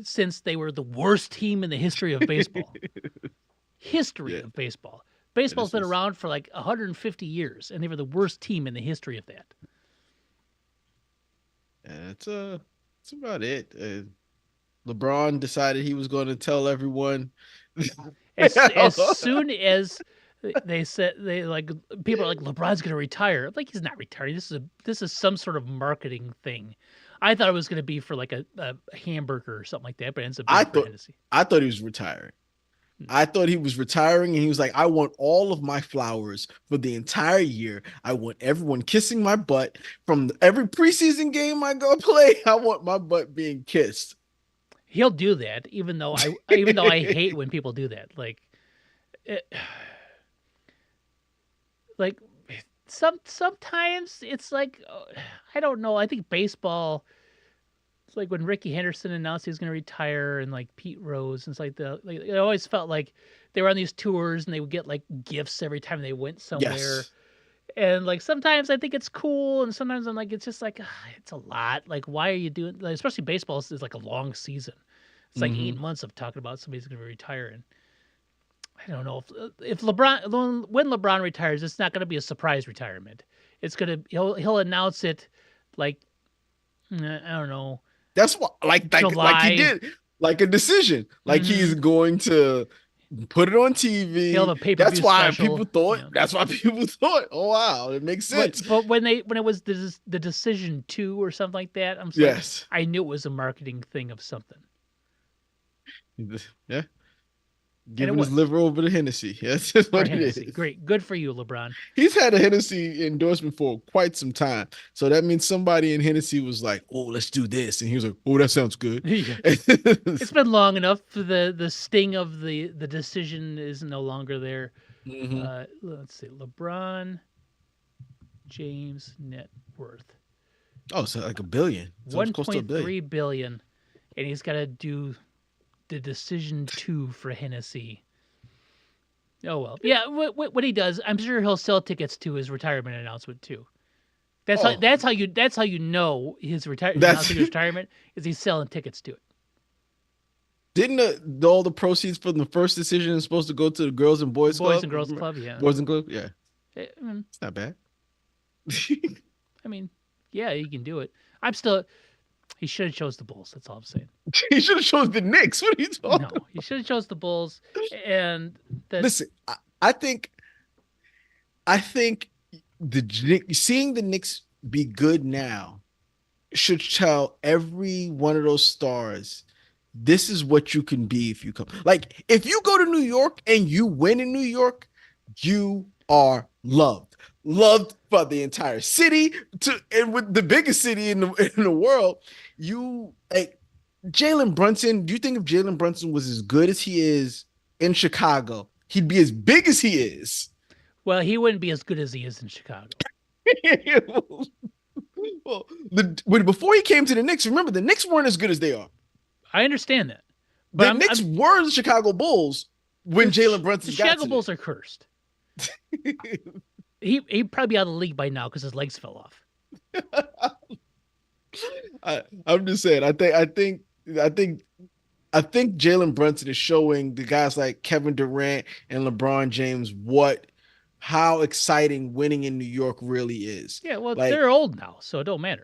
S2: since they were the worst team in the history of baseball. Of baseball. Baseball's been around for like 150 years, and they were the worst team in the history of that.
S1: Yeah, that's about it. LeBron decided he was going to tell everyone.
S2: As soon as they said people are like, LeBron's going to retire. I'm like, he's not retiring. This is some sort of marketing thing. I thought it was going to be for like a hamburger or something like that, but it ends up being for Hennessy.
S1: I thought he was retiring. I thought he was retiring, and he was like, I want all of my flowers for the entire year. I want everyone kissing my butt from every preseason game I go play. I want my butt being kissed.
S2: He'll do that, even though I hate when people do that. Sometimes it's like, I don't know. I think baseball. It's like when Ricky Henderson announced he was going to retire, and like Pete Rose, and it's like it always felt like they were on these tours and they would get like gifts every time they went somewhere.
S1: Yes.
S2: And like sometimes I think it's cool, and sometimes I'm like, it's just like it's a lot. Like, why are you doing? Like, especially baseball is like a long season. It's like 8 months of talking about somebody's going to be retiring. I don't know if LeBron, when LeBron retires, it's not going to be a surprise retirement. It's he'll announce it like, I don't know.
S1: That's what like he did, like a decision. Like he's going to put it on
S2: He'll
S1: TV.
S2: have a pay-per-view special. Yeah.
S1: That's why people thought, oh wow, it makes sense.
S2: But when it was the decision 2 or something like that, I'm just like,
S1: Yes.
S2: I knew it was a marketing thing of something.
S1: Yeah.
S2: And it
S1: Giving his
S2: was
S1: liver over to Hennessy. That's just
S2: for
S1: what it
S2: Hennessy.
S1: is.
S2: Great. Good for you, LeBron.
S1: He's had a Hennessy endorsement for quite some time. So that means somebody in Hennessy was like, oh, let's do this. And he was like, oh, that sounds good.
S2: Yeah. It's been long enough. The sting of the decision is no longer there.
S1: Mhm.
S2: Let's see. LeBron James net worth
S1: Oh, so like a billion. So it's close to a billion.
S2: 1.3 billion, and he's got to do the decision 2 for Hennessy. Oh well, yeah. What he does, I'm sure he'll sell tickets to his retirement announcement too.
S1: Oh,
S2: That's how you know
S1: that's
S2: announcing his retirement is he's selling tickets to it.
S1: didn't all the proceeds from the first decision is supposed to go to the Girls and
S2: The
S1: Boys
S2: Boys
S1: Club?
S2: and Girls Club, yeah.
S1: Boys and Club, yeah,
S2: I mean,
S1: it's not bad.
S2: I mean, yeah, he can do it. I'm still. He should have chose the Bulls. That's all I'm saying.
S1: He should have chosen the Knicks. What are you
S2: No,
S1: talking?
S2: he should have chose the Bulls. And that
S1: Listen, I think seeing the Knicks be good now should tell every one of those stars this is what you can be if you come. Like if you go to New York and you win in New York, you are loved. Loved by the entire city to and with the biggest city in the world. You like Jalen Brunson. Do you think if Jalen Brunson was as good as he is in Chicago, he'd be as big as he is?
S2: well, he wouldn't be as good as he is in Chicago.
S1: Well, before he came to the Knicks, remember the Knicks weren't as good as they are.
S2: I understand that, but
S1: The Knicks were the Chicago Bulls when Jalen Brunson
S2: the
S1: got
S2: Chicago
S1: to
S2: Bulls are cursed. He'd probably be out of the league by now because his legs fell off.
S1: I'm just saying. I think Jalen Brunson is showing the guys like Kevin Durant and LeBron James how exciting winning in New York really is.
S2: Yeah, well,
S1: Like,
S2: they're old now, so it don't matter.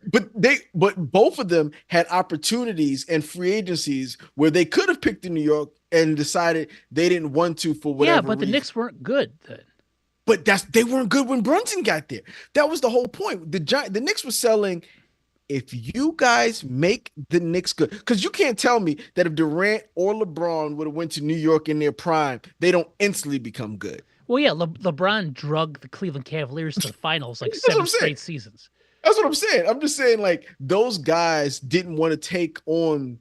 S1: but both of them had opportunities and free agencies where they could have picked in New York and decided they didn't want to for whatever
S2: Yeah, but the
S1: reason.
S2: Knicks weren't good then.
S1: But they weren't good when Brunson got there. That was the whole point. The Knicks were selling. If you guys make the Knicks good, because you can't tell me that if Durant or LeBron would have went to New York in their prime, they don't instantly become good.
S2: Well, yeah, LeBron drug the Cleveland Cavaliers to the finals like
S1: That's what
S2: 7
S1: I'm saying.
S2: straight seasons.
S1: That's what I'm saying. I'm just saying, like, those guys didn't want to take on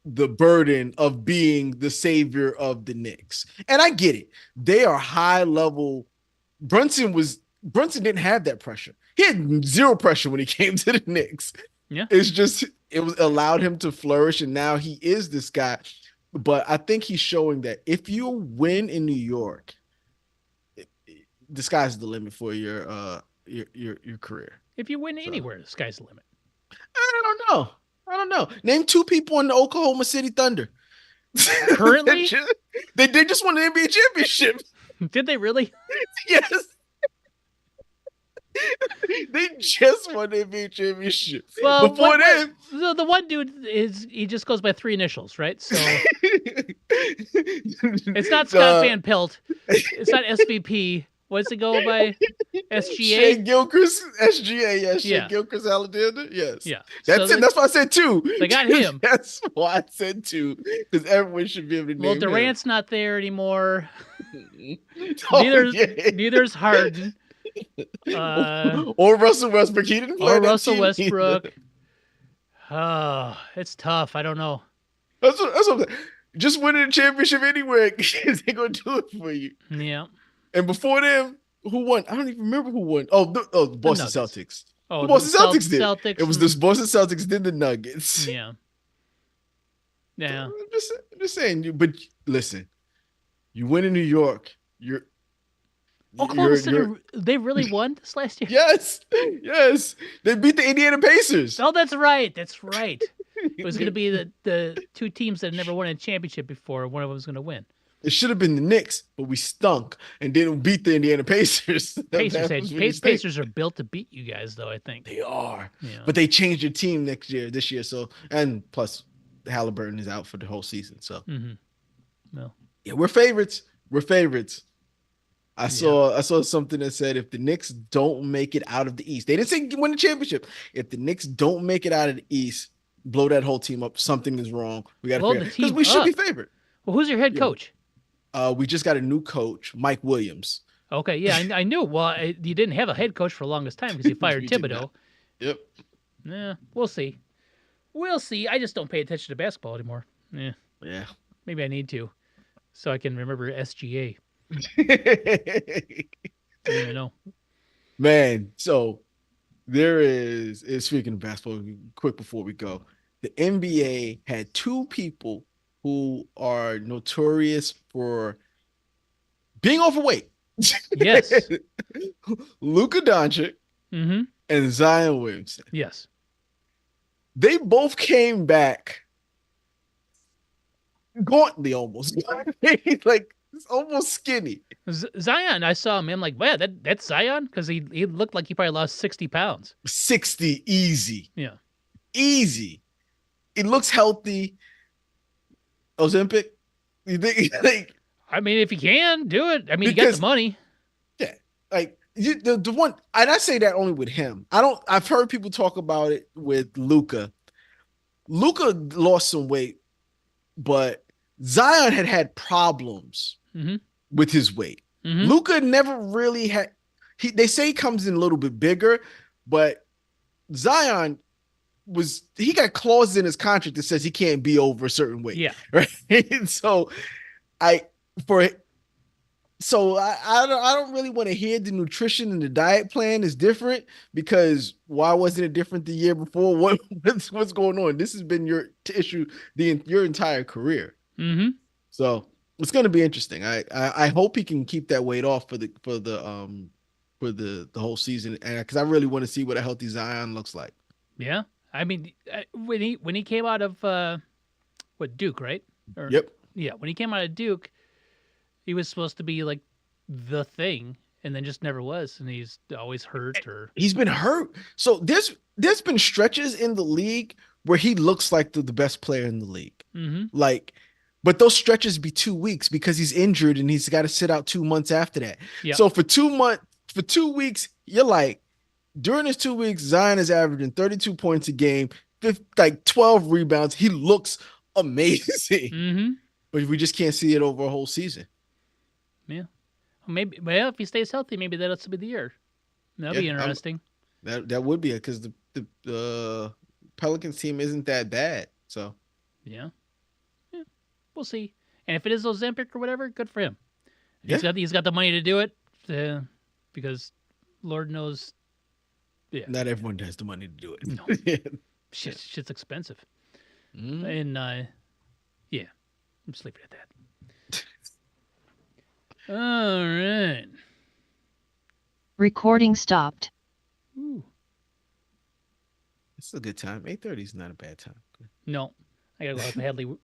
S1: the burden of being the savior of the Knicks. And I get it. They are high level. Brunson didn't have that pressure. He had zero pressure when he came to the Knicks.
S2: Yeah.
S1: It's just it was allowed him to flourish, and now he is this guy. But I think he's showing that if you win in New York, the sky's the limit for your career.
S2: If you win anywhere, the sky's the limit.
S1: I don't know. Name two people in the Oklahoma City Thunder.
S2: Currently?
S1: they just won the NBA championship.
S2: Did they really?
S1: Yes. They just won the NBA championship.
S2: Well,
S1: before then,
S2: the one dude he just goes by 3 initials, right? So it's not Scott Van Pelt. It's not SVP. What's it go by? SGA?
S1: Shea Gilchrist, SGA, yes.
S2: Yeah.
S1: Shea Gilchrist Alexander, yes.
S2: Yeah.
S1: That's
S2: So
S1: it. That's why I said two.
S2: They got him.
S1: That's why I said two. Because everyone should be able to name
S2: Well, Durant's not there anymore.
S1: him. Oh,
S2: Neither's Harden.
S1: Or Russell Westbrook. He didn't play
S2: Or
S1: that
S2: Russell
S1: team
S2: Westbrook.
S1: either.
S2: Oh, it's tough. I don't know.
S1: That's what I'm saying. Just winning a championship anywhere, they're going to do it for you.
S2: Yeah.
S1: And before them, who won? I don't even remember who won. Oh, the Boston Celtics.
S2: Oh,
S1: the Boston Celtics did.
S2: Celtics
S1: It was the Boston Celtics, then the Nuggets.
S2: Yeah. Yeah.
S1: I'm just saying. But listen, you win in New York.
S2: Oklahoma City, they really won this last year?
S1: Yes. They beat the Indiana Pacers.
S2: Oh, that's right. It was going to be the two teams that had never won a championship before. One of them was going to win.
S1: It should have been the Knicks, but we stunk and didn't beat the Indiana Pacers.
S2: Pacers are built to beat you guys, though, I think.
S1: They are.
S2: Yeah.
S1: But they changed their team this year. So, and plus Halliburton is out for the whole season. So,
S2: mm-hmm. Well,
S1: Yeah, we're favorites. We're favorites. I
S2: Yeah.
S1: saw I saw something that said if the Knicks don't make it out of the East, they didn't say win the championship. If the Knicks don't make it out of the East, blow that whole team up. Something is wrong. We got to
S2: Blow
S1: figure
S2: the
S1: because
S2: team
S1: we should be
S2: up.
S1: favored.
S2: Well, who's your head
S1: Yeah.
S2: coach?
S1: We just got a new coach, Mike Williams.
S2: Okay, yeah, I knew. Well, you didn't have a head coach for the longest time because you fired
S1: We did not.
S2: Thibodeau.
S1: Yep.
S2: Yeah, we'll see. We'll see. I just don't pay attention to basketball anymore. Yeah,
S1: Yeah.
S2: maybe I need to, so I can remember SGA. I don't even know.
S1: Man, so there is speaking of basketball, quick before we go, the NBA had two people who are notorious for being overweight.
S2: Yes.
S1: Luka Doncic
S2: Mm-hmm.
S1: and Zion Williamson.
S2: Yes.
S1: They both came back gauntly almost. Like almost skinny.
S2: Zion, I saw him. I'm like, wow, that's Zion because he looked like he probably lost 60 pounds.
S1: 60 easy.
S2: Yeah.
S1: Easy. It looks healthy. Ozempic. You think like
S2: I mean, if you can do it, I mean, you got the
S1: because
S2: money.
S1: yeah, like the one and I say that only with him. I've heard people talk about it with Luca. Luca lost some weight, but Zion had problems
S2: Mm-hmm.
S1: with his weight.
S2: Mm-hmm.
S1: Luca never really had they say he comes in a little bit bigger, but Zion he got clauses in his contract that says he can't be over a certain weight.
S2: Yeah.
S1: Right. And so I for I don't really want to hear the nutrition and the diet plan is different because why wasn't it different the year before? What's going on? This has been your issue your entire career.
S2: Mm-hmm.
S1: So it's going to be interesting. I hope he can keep that weight off for the whole season, and because I really want to see what a healthy Zion looks like.
S2: Yeah. I mean, when he came out of what Duke, right? Or
S1: Yep.
S2: yeah, when he came out of Duke, he was supposed to be like the thing, and then just never was, and he's always hurt or.
S1: He's been hurt. So there's been stretches in the league where he looks like the best player in the league.
S2: Mm-hmm.
S1: Like, but those stretches be 2 weeks because he's injured and he's got to sit out 2 months after that.
S2: Yeah.
S1: So for 2 weeks, you're like, during his 2 weeks, Zion is averaging 32 points a game, like 12 rebounds. He looks amazing.
S2: Mm-hmm.
S1: But we just can't see it over a whole season.
S2: Yeah. Maybe. Well, if he stays healthy, maybe that'll be the year. That'll be interesting.
S1: That would be it because the Pelicans team isn't that bad. So
S2: Yeah. Yeah. We'll see. And if it is Ozempic or whatever, good for him.
S1: yeah,
S2: He's got the money to do it, because Lord knows. Yeah.
S1: not everyone has the money to do it.
S2: No.
S1: Yeah.
S2: Shit's expensive.
S1: Mm.
S2: And yeah, I'm just leaving it at that. All right.
S3: Recording stopped.
S2: Ooh.
S1: It's a good time. 8:30 is not a bad time.
S2: No, I gotta go help Hadley